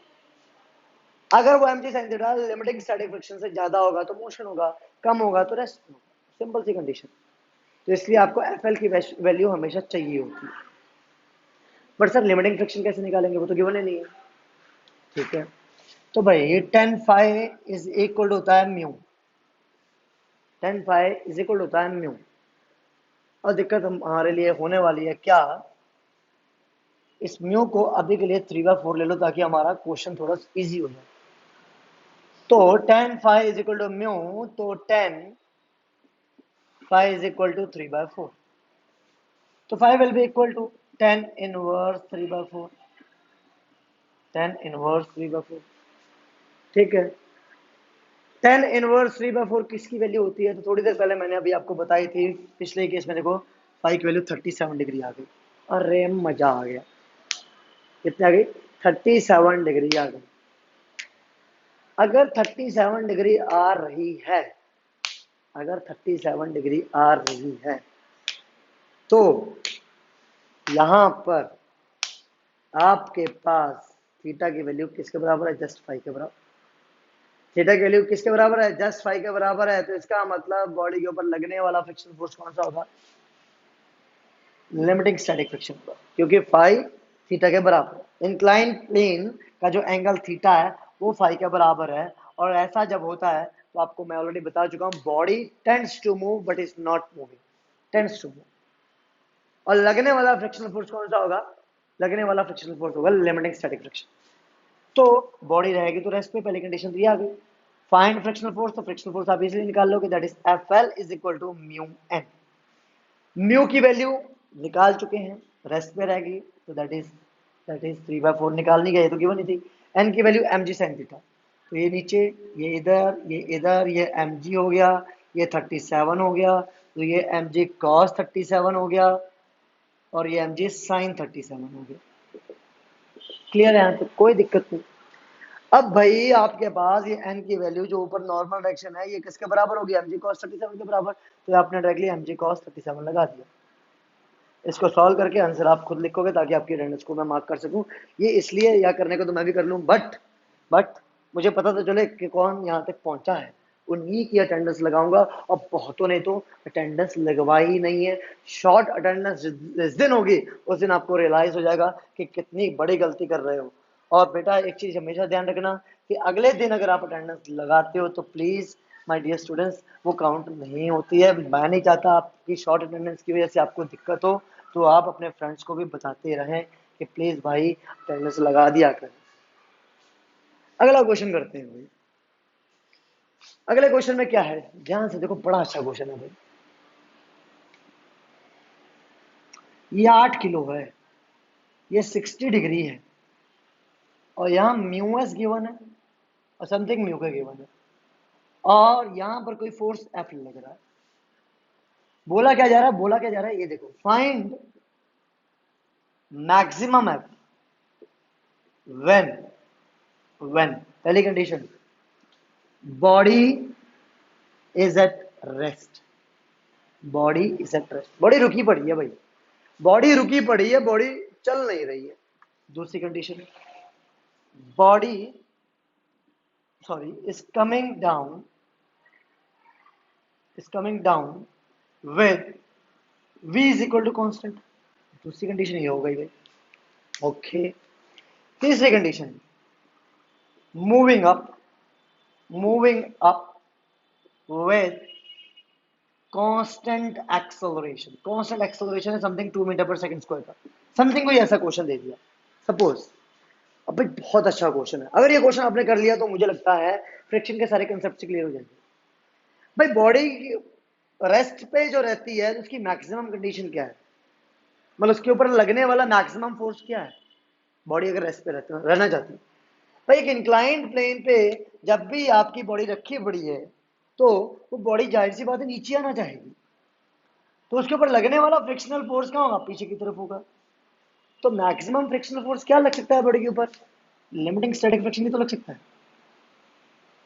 अगर वो M G sine theta limiting static friction से ज्यादा होगा तो मोशन होगा, कम होगा तो रेस्ट होगा, सिंपल सी कंडीशन। तो इसलिए आपको एफ एल की वैल्यू हमेशा चाहिए होती है। बट सर लिमिटिंग फ्रिक्शन कैसे निकालेंगे, वो तो गिवन ही नहीं है, ठीक है। तो भाई 10 इज इक्वल होता है म्यू, 10 इज इक्वल होता है म्यू, और दिक्कत हमारे लिए होने वाली है क्या, इस म्यू को अभी के लिए 3/4 ले लो ताकि हमारा क्वेश्चन थोड़ा इजी हो जाए। तो 10 इज इक्वल टू म्यू, तो 10 इज इक्वल टू 3/4, तो 5 will be equal to 10 inverse 3/4, 10 inverse 3/4, ठीक है। 10 इनवर्स 3/4 किसकी वैल्यू होती है, तो थोड़ी देर पहले मैंने अभी आपको बताई थी, पिछले केस में देखो फाई की वैल्यू 37 डिग्री आ गई। अरे मजा आ गया, कितनी आ गई 37 डिग्री आ गई। अगर 37 डिग्री आ रही है, अगर 37 डिग्री आ रही है, तो यहां पर आपके पास थीटा की वैल्यू किसके बराबर है, जस्ट फाई के बराबर। थीटा की वैल्यू किसके बराबर है, जस्ट फाई के बराबर है, तो इसका मतलब बॉडी के ऊपर लगने वाला फ्रिक्शन फोर्स कौन सा होगा, लिमिटिंग स्टैटिक फ्रिक्शन पर, क्योंकि फाई थीटा के बराबर। इंक्लाइन प्लेन का जो एंगल थीटा है वो फाई के बराबर है, और ऐसा जब होता है तो आपको मैं ऑलरेडी बता चुका हूं, body tends to move but is not moving, tends to move. और लगने वाला फ्रिक्शनल फोर्स कौन सा होगा? लगने वाला फ्रिक्शनल फोर्स होगा लिमिटिंग स्टैटिक फ्रिक्शन। तो बॉडी रहेगी तो रेस्ट पे, पहली कंडीशन तो ये आ गई। फाइंड फ्रिक्शनल फोर्स, तो फ्रिक्शनल फोर्स आप इजीली निकाल लोगे, that is Fl is equal to mu N. Mu की वैल्यू निकाल चुके हैं, रेस्ट पे रहेगी, तो दैट इज 3/4 निकालनी गई तो गिवन ही थी। एन की वैल्यू mg sin थीटा, तो ये नीचे, ये इधर, ये इधर, ये mg हो गया, ये 37 हो गया, तो ये mg cos 37 हो गया, और ये mg sin 37 हो गया। क्लियर है? यहाँ तक कोई दिक्कत नहीं। अब भाई आपके पास ये n की वैल्यू जो ऊपर नॉर्मल डायरेक्शन है, ये किसके बराबर होगी? mg cos 37 के बराबर, तो आपने डायरेक्टली mg cos 37 लगा दिया। इसको सॉल्व करके आंसर आप खुद लिखोगे ताकि आपकी अटेंडेंस को मैं मार्क कर सकूं। ये इसलिए या करने को तो मैं भी कर लूं, बट मुझे पता तो चले कि कौन यहाँ तक पहुंचा है, उन्हीं की अटेंडेंस लगाऊंगा। और बहुतों ने तो अटेंडेंस लगवाई ही नहीं है। शॉर्ट अटेंडेंस जिस दिन होगी उस दिन आपको रियलाइज हो जाएगा कि कितनी बड़ी गलती कर रहे हो। और बेटा एक चीज हमेशा ध्यान रखना कि अगले दिन अगर आप अटेंडेंस लगाते हो तो प्लीज माय डियर स्टूडेंट्स, वो काउंट नहीं होती है। मैं नहीं चाहता आपकी शॉर्ट अटेंडेंस की वजह से आपको दिक्कत हो, तो आप अपने फ्रेंड्स को भी बताते रहें कि प्लीज भाई अटेंडेंस लगा दिया करें। अगला क्वेश्चन करते हैं भाई। अगले क्वेश्चन में क्या है, ध्यान से देखो, बड़ा अच्छा क्वेश्चन है भाई। ये 8 किलो है, ये 60 डिग्री है, और यहाँ म्यू एस गिवन है और समथिंग म्यू का गिवन है, और यहाँ पर कोई फोर्स एफ लग रहा है। बोला क्या जा रहा है, ये देखो, फाइंड मैक्सिमम एफ व्हेन पहली condition, body is at rest. Body is at rest, body रुकी पड़ी है भाई, बॉडी रुकी पड़ी है, बॉडी चल नहीं रही है। दूसरी condition, body is coming down with v is equal to constant। दूसरी कंडीशन ये हो गई भाई, ओके। तीसरी condition, moving up with constant acceleration है समथिंग 2 मीटर पर सेकंड स्क्वायर का, समथिंग कोई ऐसा क्वेश्चन दे दिया सपोज। अब भाई बहुत अच्छा क्वेश्चन है, अगर ये क्वेश्चन आपने कर लिया तो मुझे लगता है फ्रिक्शन के सारे कंसेप्ट क्लियर हो जाएंगे। भाई बॉडी रेस्ट पे जो रहती है उसकी मैक्सिमम कंडीशन क्या है, मतलब उसके ऊपर लगने वाला मैक्सिमम फोर्स क्या है, बॉडी अगर रेस्ट पे रहना चाहती है। भाई एक इंक्लाइंड प्लेन पे जब भी आपकी बॉडी रखी पड़ी है तो वो बॉडी जाहिर सी बात है नीचे आना चाहेगी, तो उसके ऊपर लगने वाला फ्रिक्शनल फोर्स क्या होगा, पीछे की तरफ होगा। तो मैक्सिमम फ्रिक्शनल फोर्स क्या लग सकता है बॉडी के ऊपर, लिमिटिंग स्टैटिक फ्रिक्शन ही तो लग सकता है,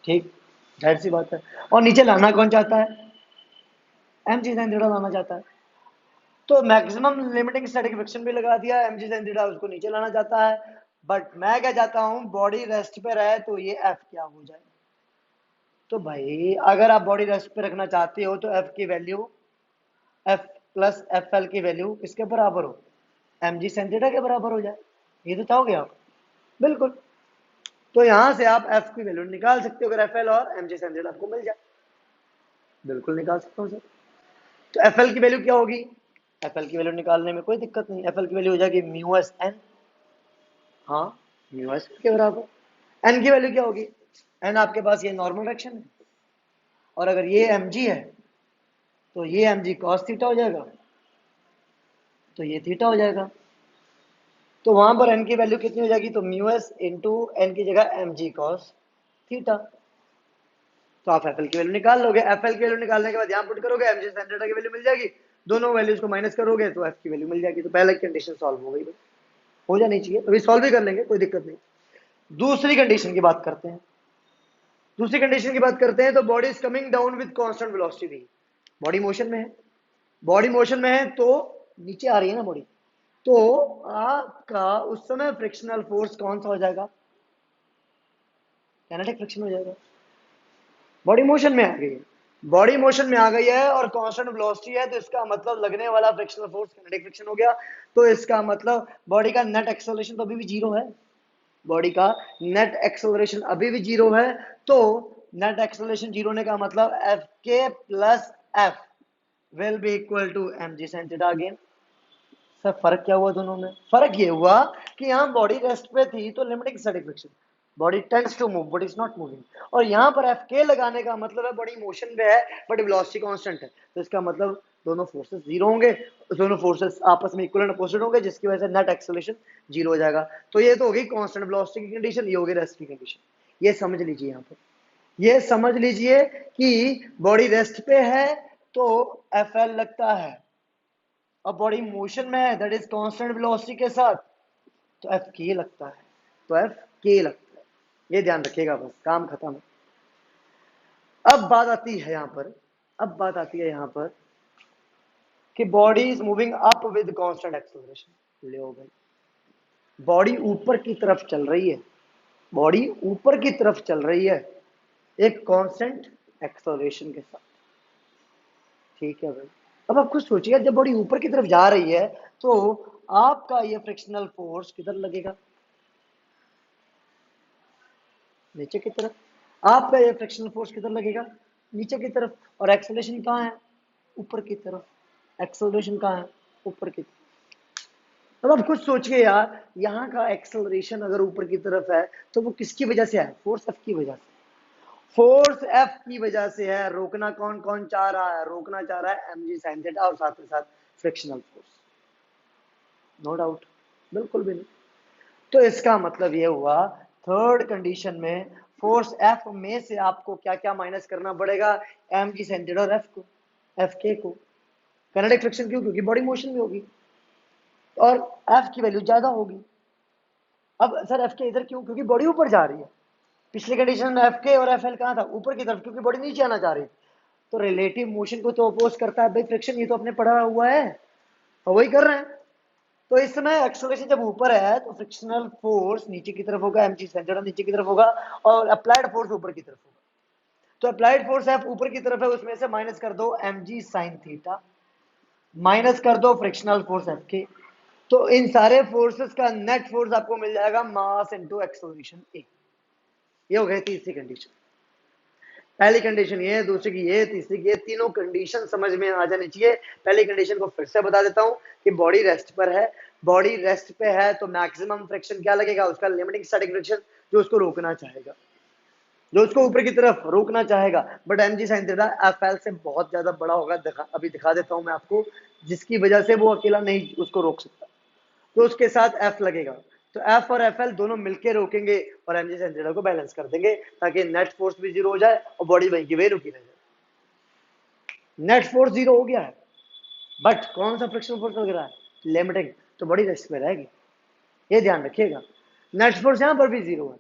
ठीक, जाहिर सी बात है। और नीचे लाना कौन चाहता है, mg sin थीटा लाना चाहता है, तो मैक्सिमम लिमिटिंग स्टैटिक फ्रिक्शन भी लगा दिया, mg sin थीटा उसको नीचे लाना चाहता है। बट मैं क्या चाहता हूं, बॉडी रेस्ट पे रहे तो ये f क्या हो जाए। तो भाई अगर आप बॉडी रेस्ट पे रखना चाहते हो तो f की वैल्यू, f प्लस fl की वैल्यू किसके बराबर हो, mg sin थीटा के बराबर हो जाए, ये तो चाहोगे आप, बिल्कुल। तो यहां से आप f की वैल्यू निकाल सकते हो, अगर fl और mg sin थीटा आपको मिल जाए, बिल्कुल निकाल सकता हूं सर। तो fl की वैल्यू क्या होगी, fl की वैल्यू निकालने में कोई दिक्कत नहीं, fl की वैल्यू हो जाएगी म्यू एस एन, हाँ म्यू एस के बराबर। n की वैल्यू क्या होगी, n आपके पास ये नॉर्मल डायरेक्शन है, और अगर ये mg है तो ये mg cos थीटा हो जाएगा, तो ये थीटा हो जाएगा। तो वहां पर n की वैल्यू कितनी हो जाएगी, तो म्यू एस इंटू एन की जगह mg cos थीटा। तो आप एफएल की वैल्यू निकाल लोगे, एफएल की वैल्यू निकालने के बाद यहाँ पुट करोगे, एमजी sin थीटा की वैल्यू मिल जाएगी, दोनों वैल्यूज को माइनस करोगे तो एफ की वैल्यू मिल जाएगी। तो पहला कंडीशन सॉल्व हो गई, हो जानी चाहिए, अभी सॉल्व भी कर लेंगे, कोई दिक्कत नहीं। दूसरी कंडीशन की बात करते हैं, दूसरी कंडीशन की बात करते हैं, तो body is coming down with constant velocity. Body motion में है, बॉडी मोशन में है तो नीचे आ रही है ना बॉडी, तो आपका उस समय फ्रिक्शनल फोर्स कौन सा हो जाएगा, काइनेटिक फ्रिक्शन हो जाएगा। बॉडी मोशन में आ गई है, बॉडी मोशन में आ गई है और कांस्टेंट वेलोसिटी है, तो इसका मतलब लगने वाला फ्रिक्शनल फोर्स काइनेटिक फ्रिक्शन हो गया। तो इसका मतलब बॉडी का नेट एक्सेलरेशन तो अभी भी जीरो है, बॉडी का नेट एक्सेलरेशन अभी भी जीरो है। तो नेट एक्सेलरेशन जीरो होने का मतलब F K plus F will be equal to M G sine theta again. Sir फर्क क्या हुआ दोनों में? फर्क ये हुआ कि यहाँ बॉडी रेस्ट पे थी तो limiting static friction, body tends to move but is not moving, और यहाँ पर एफ के लगाने का मतलब है बॉडी मोशन पे है बट वेलोसिटी कांस्टेंट है, तो इसका मतलब दोनों फोर्सेस जीरो होंगे, दोनों फोर्सेस आपस में इक्वल एंड अपोजिट होंगे, जिसकी वजह से नेट एक्सेलरेशन जीरो हो जाएगा। तो ये तो होगी कांस्टेंट वेलोसिटी की कंडीशन, ये होगी रेस्ट की कंडीशन। ये समझ लीजिए, यहाँ पर ये समझ लीजिए कि बॉडी रेस्ट पे है तो एफ एल लगता है, अब बॉडी मोशन में है दैट इज कांस्टेंट वेलोसिटी के साथ तो एफ के लगता है, तो एफ के लगता है। ये ध्यान रखिएगा, बस काम खत्म। अब बात आती है यहाँ पर, अब बात आती है यहाँ पर कि body is moving up with constant acceleration. ले भाई, बॉडी ऊपर की तरफ चल रही है, बॉडी ऊपर की तरफ चल रही है एक कांस्टेंट एक्सेलरेशन के साथ, ठीक है भाई। अब आप खुद सोचिए, जब बॉडी ऊपर की तरफ जा रही है तो आपका ये फ्रिक्शनल फोर्स किधर लगेगा? नीचे की तरफ। आपका ये फ्रिक्शनल फोर्स किधर लगेगा? नीचे की तरफ। और एक्सेलरेशन कहाँ है? ऊपर की तरफ। एक्सेलरेशन कहाँ है? ऊपर की तरफ। अब आप खुद सोचिए यार, यहाँ का एक्सेलरेशन अगर ऊपर की तरफ है तो वो किसकी वजह से है? फोर्स एफ की वजह से। फोर्स एफ की वजह से है। रोकना कौन कौन चाह रहा है? रोकना चाह रहा है एम जी साइन थीटा और साथ ही साथ फ्रिक्शनल फोर्स, नो डाउट, बिल्कुल भी नहीं। तो इसका मतलब ये हुआ थर्ड कंडीशन में फोर्स एफ में से आपको क्या क्या माइनस करना पड़ेगा? एम की साइन थीटा और एफ को, एफ के को। काइनेटिक फ्रिक्शन क्यों? क्योंकि बॉडी मोशन में होगी और एफ की वैल्यू ज्यादा होगी। अब सर एफ के इधर क्यों? क्योंकि बॉडी ऊपर जा रही है। पिछले कंडीशन में एफ के और एफ एल कहाँ था? ऊपर की तरफ, क्योंकि बॉडी नीचे आना चाह रही है। तो रिलेटिव मोशन को तो अपोज करता है भाई फ्रिक्शन, ये तो अपने पढ़ा हुआ है और वही कर रहे हैं। तो इस समय एक्सेलरेशन जब ऊपर है तो फ्रिक्शनल फोर्स नीचे की तरफ होगा, एमजी सेंटर नीचे की तरफ होगा और अप्लाइड फोर्स ऊपर की तरफ होगा। तो अप्लाइड फोर्स एफ ऊपर की तरफ है, उसमें से माइनस कर दो एमजी साइन थीटा, माइनस कर दो फ्रिक्शनल फोर्स एफ के, तो इन सारे फोर्सेस का नेट फोर्स आपको मिल जाएगा मास इनटू एक्सेलरेशन ए। ये हो गई तीसरी कंडीशन। पहली कंडीशन ये, दूसरी की ये, तीसरी की ये, तीनों कंडीशन समझ में आ जानी चाहिए। पहली कंडीशन को फिर से बता देता हूं कि बॉडी रेस्ट पर है, बॉडी रेस्ट पे है तो मैक्सिमम फ्रिक्शन क्या लगेगा? उसका लिमिटिंग स्टैटिक फ्रिक्शन, जो उसको रोकना चाहेगा, जो उसको ऊपर की तरफ रोकना चाहेगा। But MG sign theta F L से बहुत ज्यादा बड़ा होगा, अभी दिखा देता हूं मैं आपको, जिसकी वजह से वो अकेला नहीं उसको रोक सकता, तो उसके साथ एफ लगेगा। तो एफ और एफ एल दोनों मिलकर रोकेंगे और एमजी साइन थीटा को बैलेंस कर देंगे, ताकि नेट फोर्स भी जीरो हो जाए और बॉडी वहीं की वहीं रुकी रह जाए। नेट फोर्स जीरो हो गया है, बट कौन सा फ्रिक्शनल फोर्स लग रहा है? लिमिटिंग, तो बॉडी रेस्ट पे रहेगी। ये ध्यान रखिएगा, नेट फोर्स यहां पर भी जीरो है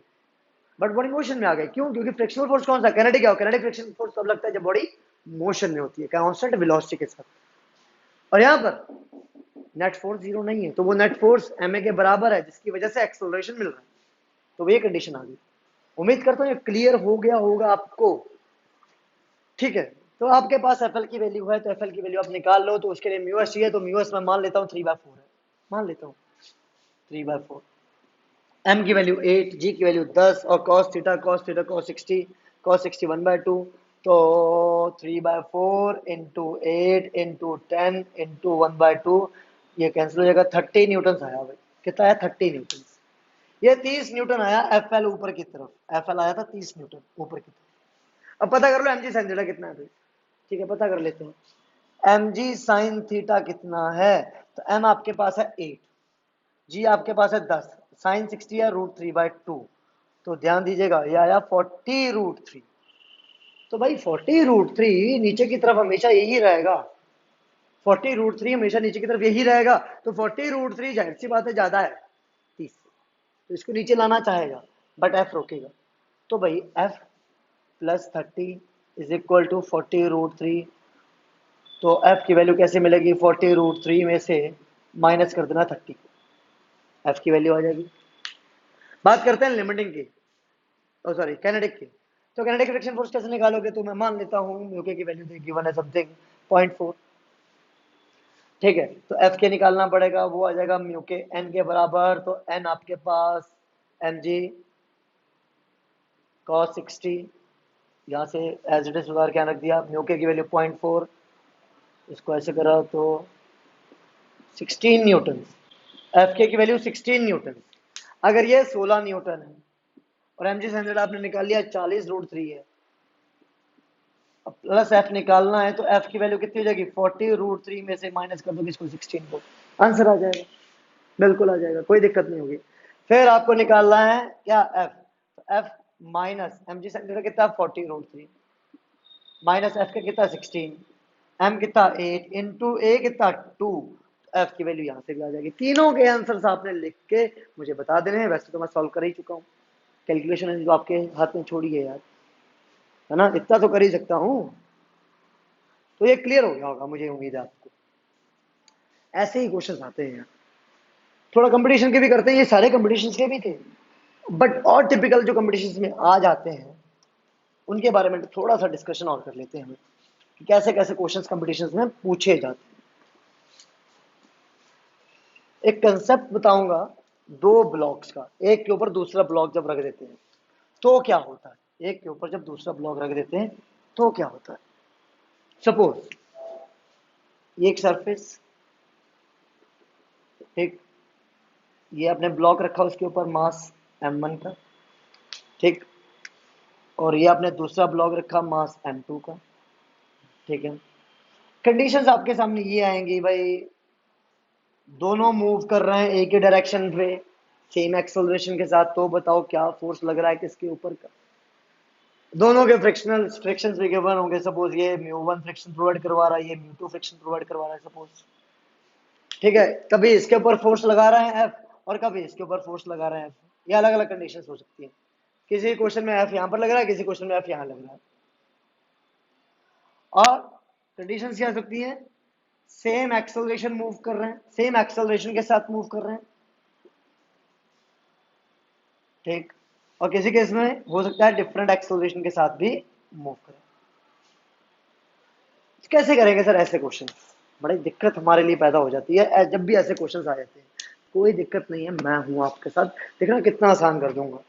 बट बॉडी मोशन में आ गई। क्यों? क्योंकि फ्रिक्शनल फोर्स कौन सा? काइनेटिक है, काइनेटिक फ्रिक्शन फोर्स तब लगता है जब बॉडी मोशन में होती है, कांस्टेंट वेलोसिटी के साथ। और यहां पर नेट फोर्स जीरो नहीं है, तो वो नेट फोर्स एम ए के बराबर है, जिसकी वजह से एक्सेलरेशन मिल रहा है। तो ये कंडीशन आ गई। उम्मीद करता हूँ ये क्लियर हो गया होगा आपको, ठीक है। तो आपके पास एफ एल की वैल्यू है, तो एफ एल की वैल्यू आप निकाल लो। तो उसके लिए म्यूएस चाहिए, तो म्यूएस मैं मान लेता हूँ 3/4 है, मान लेता हूँ 3/4। एम की वैल्यू 8, जी की वैल्यू 10 और cos थीटा cos 60 1/2, तो 3/4 इंटू 8 इंटू 10 इंटू 1/2, ये कैंसिल हो जाएगा। 30 न्यूटन आया भाई। कितना आया? 30 न्यूटन। ये 30 न्यूटन आया एफ एल ऊपर की तरफ, एफ एल आया था 30 न्यूटन ऊपर की तरफ। अब पता कर लो एम जी साइन थीटा कितना है भाई, ठीक है, पता कर लेते हैं। एम जी साइन थीटा कितना है? तो एम आपके पास है 8, जी आपके पास है 10, साइन 60 है √3/2, तो ध्यान दीजिएगा ये आया 40√3। तो भाई 40√3 नीचे की तरफ हमेशा यही रहेगा, 40√3 हमेशा नीचे की तरफ यही रहेगा। तो 40√3 जाहिर सी बात है ज्यादा है 30, तो इसको नीचे लाना चाहेगा बट एफ रोकेगा। तो भाई F plus 30 is equal to 40√3। तो एफ की वैल्यू कैसे मिलेगी? 40√3 में से माइनस कर देना 30, एफ की वैल्यू आ जाएगी। बात करते हैं लिमिटिंग की, सॉरी कैनेडिक की। तो कैनेडिक फ्रिक्शन फोर्स कैसे निकालोगे? तो मैं मान लेता हूँ म्यूके की वैल्यू गिवन है समथिंग 0.4, ठीक है। तो एफ के निकालना पड़ेगा, वो आ जाएगा म्यूके एन के बराबर। तो एन आपके पास एम जी cos 60 यहाँ से एज इट इज सुधार क्या रख दिया, म्यू के की वैल्यू 0.4, इसको ऐसे करा तो 16 न्यूटन, एफ के की वैल्यू 16 न्यूटन। अगर ये 16 न्यूटन है और एम जी स्टैंडर्ड आपने निकाल लिया 40√3 है, अब प्लस एफ निकालना है तो एफ की वैल्यू कितनी हो जाएगी, 40√3 में से माइनस कर दो किसको, 16 को, आंसर आ जाएगा, बिल्कुल आ जाएगा, कोई दिक्कत नहीं होगी। फिर आपको निकालना है क्या, एफ, तो F minus M G standard कितना 40√3 माइनस एफ का कितना 16, एम कितना 8 इंटू ए कितना 2, एफ की वैल्यू यहाँ से भी आ जाएगी। तीनों के आंसर्स आपने लिख के मुझे बता देने हैं, वैसे तो मैं सॉल्व कर ही चुका हूँ, कैलकुलेशन जो आपके हाथ में छोड़ी है यार, है ना, इतना तो कर ही सकता हूँ। तो ये क्लियर हो गया होगा, मुझे उम्मीद है आपको। ऐसे ही क्वेश्चन आते हैं यार, थोड़ा कंपटीशन के भी करते हैं, ये सारे कंपटीशन के भी थे, बट और टिपिकल जो कंपटीशन में आ जाते हैं उनके बारे में थोड़ा सा डिस्कशन और कर लेते हैं हम, कि कैसे कैसे क्वेश्चंस कंपटीशंस में पूछे जाते हैं। एक कंसेप्ट बताऊंगा, दो ब्लॉक्स का, एक के ऊपर दूसरा ब्लॉक जब रख देते हैं तो क्या होता है, एक के ऊपर जब दूसरा ब्लॉक रख देते हैं तो क्या होता है। सपोज ये एक सरफेस, ठीक, ये अपने ब्लॉक रखा उसके ऊपर मास m1 का, ठीक, और ये अपने दूसरा ब्लॉक रखा मास m2 का, ठीक है। कंडीशंस आपके सामने ये आएंगी भाई, दोनों मूव कर रहे हैं एक ही डायरेक्शन पे सेम एक्सेलरेशन के साथ, तो बताओ क्या फोर्स लग रहा है किसके ऊपर का। दोनों के फ्रिक्शनल फ्रिक्शंस भी गिवन होंगे, सपोज ये μ1 फ्रिक्शन प्रोवाइड करवा रहा है, ये μ2 फ्रिक्शन प्रोवाइड करवा रहा है सपोज, ठीक है। कभी इसके ऊपर फोर्स लगा रहे हैं एफ और कभी इसके ऊपर फोर्स लगा रहे हैं एफ, ये अलग अलग कंडीशंस हो सकती है। किसी क्वेश्चन में एफ यहां पर लग रहा है, किसी क्वेश्चन में एफ यहां लग रहा है। और कंडीशंस क्या हो सकती हैं, सेम एक्सेलरेशन मूव कर रहे हैं, सेम एक्सेलरेशन के साथ मूव कर रहे हैं, ठीक, और किसी केस में हो सकता है डिफरेंट एक्सेलरेशन के साथ भी मूव करें। कैसे करेंगे सर ऐसे क्वेश्चन, बड़ी दिक्कत हमारे लिए पैदा हो जाती है जब भी ऐसे क्वेश्चन आ जाते हैं। कोई दिक्कत नहीं है, मैं हूं आपके साथ, देखना कितना आसान कर दूंगा,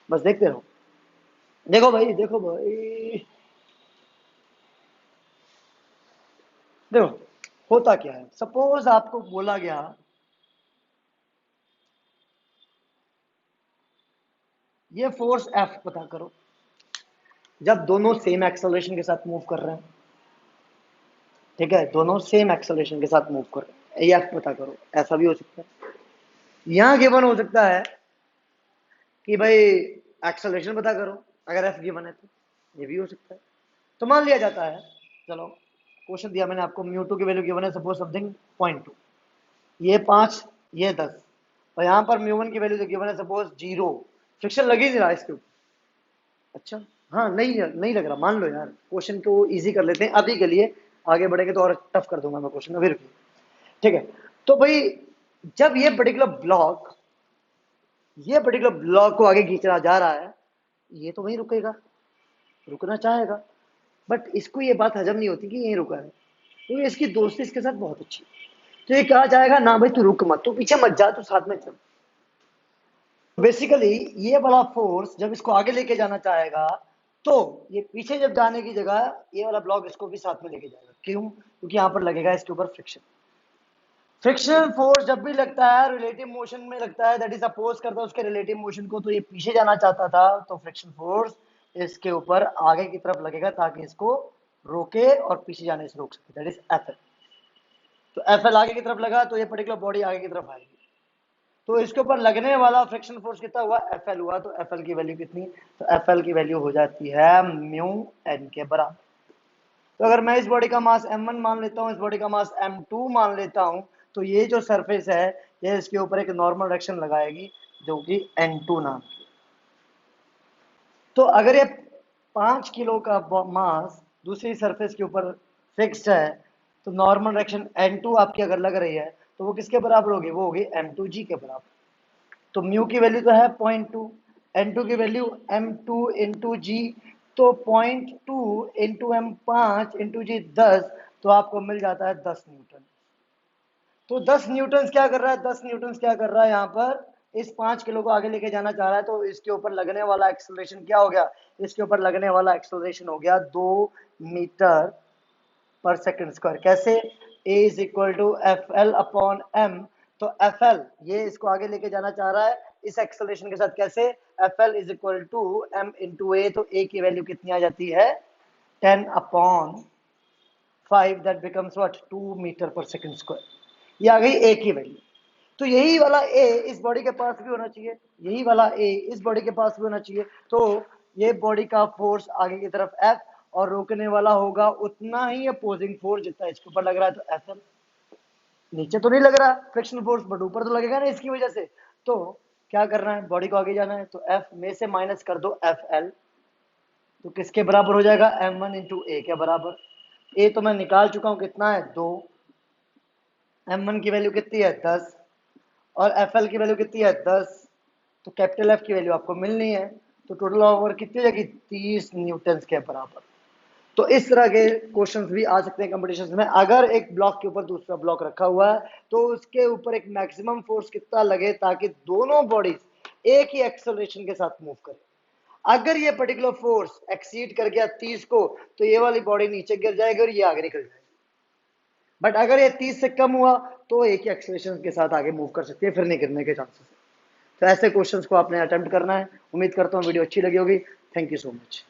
बस देखते रहो। देखो भाई, देखो भाई, देखो होता क्या है। सपोज आपको बोला गया ये फोर्स एफ पता करो जब दोनों सेम एक्सेलरेशन के साथ मूव कर रहे हैं, ठीक है, दोनों सेम एक्सेलरेशन के साथ मूव कर रहे हैं, ये एफ पता करो, ऐसा भी हो सकता है। यहां गिवन हो सकता है कि भाई एक्सेलरेशन पता करो, अगर एफ गिवन है तो ये भी हो सकता है। तो मान लिया जाता है, चलो क्वेश्चन दिया मैंने आपको, म्यू टू की वैल्यू गिवन है सपोज समथिंग 0.2, ये 5 ये 10, और यहाँ पर म्यू वन की वैल्यू गिवन है सपोज 0, फ्रिक्शन लग ही नहीं रहा इसके ऊपर। अच्छा, हाँ, नहीं नहीं लग रहा, मान लो यार, क्वेश्चन को इजी कर लेते हैं अभी के लिए, आगे बढ़ेंगे तो और टफ कर दूंगा मैं क्वेश्चन, अभी रुकिए, ठीक है। तो भाई जब ये पर्टिकुलर ब्लॉक को आगे खींचना जा रहा है, ये तो वहीं रुकेगा, रुकना चाहेगा, बट इसको ये बात हजम नहीं होती कि यहीं रुका है, क्योंकि इसकी दोस्ती इसके साथ बहुत अच्छी है। तो ये कहा जाएगा ना भाई तू रुक मत, तू पीछे मत जा, तू साथ में चल। बेसिकली ये वाला फोर्स जब इसको आगे लेके जाना चाहेगा तो ये पीछे जब जाने की जगह ये वाला ब्लॉक इसको भी साथ में लेके जाएगा, क्यों, क्योंकि यहाँ पर लगेगा इसके ऊपर फ्रिक्शन। फ्रिक्शनल फोर्स जब भी लगता है रिलेटिव मोशन में लगता है, दैट इज अपोज करता है उसके रिलेटिव मोशन को, तो ये पीछे जाना चाहता था तो फ्रिक्शन फोर्स इसके ऊपर आगे की तरफ लगेगा ताकि इसको रोके और पीछे जाने से रोक सके, दैट इज एफ एल। तो एफ एल आगे की तरफ लगा तो ये पर्टिकुलर बॉडी आगे की तरफ आएगी, तो इसके ऊपर लगने वाला फ्रिक्शन फोर्स कितना हुआ, एफ एल हुआ, तो एफ एल की वैल्यू कितनी, तो एफ एल की वैल्यू हो जाती है म्यू एन के बराबर। तो अगर मैं इस बॉडी का मास m1 मान लेता हूँ, इस बॉडी का मास m2 मान लेता हूँ, तो ये जो सरफेस है ये इसके ऊपर एक नॉर्मल डायरेक्शन लगाएगी जो कि n2 नाम की। तो अगर ये 5 किलो का मास दूसरी सरफेस के ऊपर फिक्स्ड है, तो नॉर्मल डायरेक्शन n2 आपकी अगर लग रही है तो वो किसके बराबर होगी, वो होगी m2g के बराबर। तो म्यू की वैल्यू तो है 0.2, n2 की वैल्यू m2 इंटू जी, तो 0.2 इंटू m5 इंटू जी 10, तो आपको मिल जाता है 10 न्यूटन। तो 10 न्यूटन क्या कर रहा है, 10 न्यूटन क्या कर रहा है यहाँ पर, इस 5 किलो को आगे लेके जाना चाह रहा है, तो इसके ऊपर लगने वाला एक्सेलरेशन क्या हो गया, इसके ऊपर लगने वाला एक्सेलरेशन हो गया 2 मीटर पर सेकंड स्क्वायर। कैसे, A is equal to F L upon M. तो एफ एल ये इसको आगे लेके जाना चाह रहा है इस एक्सेलरेशन के साथ, कैसे, F L is equal to M into A. तो ए की वैल्यू कितनी आ जाती है 10 upon 5, that becomes what 2 metre पर सेकंड स्क्वायर। ये आ गई ए की वैल्यू। तो यही वाला ए इस बॉडी के पास भी होना चाहिए, यही वाला ए इस बॉडी के पास भी होना चाहिए। तो ये बॉडी का फोर्स आगे की तरफ एफ, और रोकने वाला होगा उतना ही अपोजिंग फोर्स जितना इसके ऊपर लग रहा है, तो एफ एल। नीचे तो नहीं लग रहा फ्रिक्शनल फोर्स, बट ऊपर तो लगेगा ना इसकी वजह से। तो क्या करना है, बॉडी को आगे जाना है, तो एफ में से माइनस कर दो एफ एल, तो किसके बराबर हो जाएगा एम वन इंटू ए के बराबर। ए तो मैं निकाल चुका हूं, कितना है 2, एम वन की वैल्यू कितनी है 10, और एफ एल की वैल्यू कितनी है 10। तो कैपिटल एफ की वैल्यू आपको मिलनी है, तो टोटल पावर कितनी हो जाएगी 30 न्यूटन के बराबर। तो इस तरह के क्वेश्चंस भी आ सकते हैं कंपटीशन में। अगर एक ब्लॉक के ऊपर दूसरा ब्लॉक रखा हुआ है, तो उसके ऊपर एक मैक्सिमम फोर्स कितना लगे ताकि दोनों बॉडीज एक ही एक्सेलरेशन के साथ मूव करें। अगर ये पर्टिकुलर फोर्स एक्सीड कर गया 30 को, तो ये वाली बॉडी नीचे गिर जाएगी और ये आगे निकल जाएगी। बट अगर ये 30 से कम हुआ, तो एक ही एक्सेलरेशन के साथ आगे मूव कर सकती है, फिर नहीं गिरने के चांसेस है। तो ऐसे क्वेश्चंस को आपने अटेम्प्ट करना है। उम्मीद करता हूँ वीडियो अच्छी लगी होगी। Thank you so much.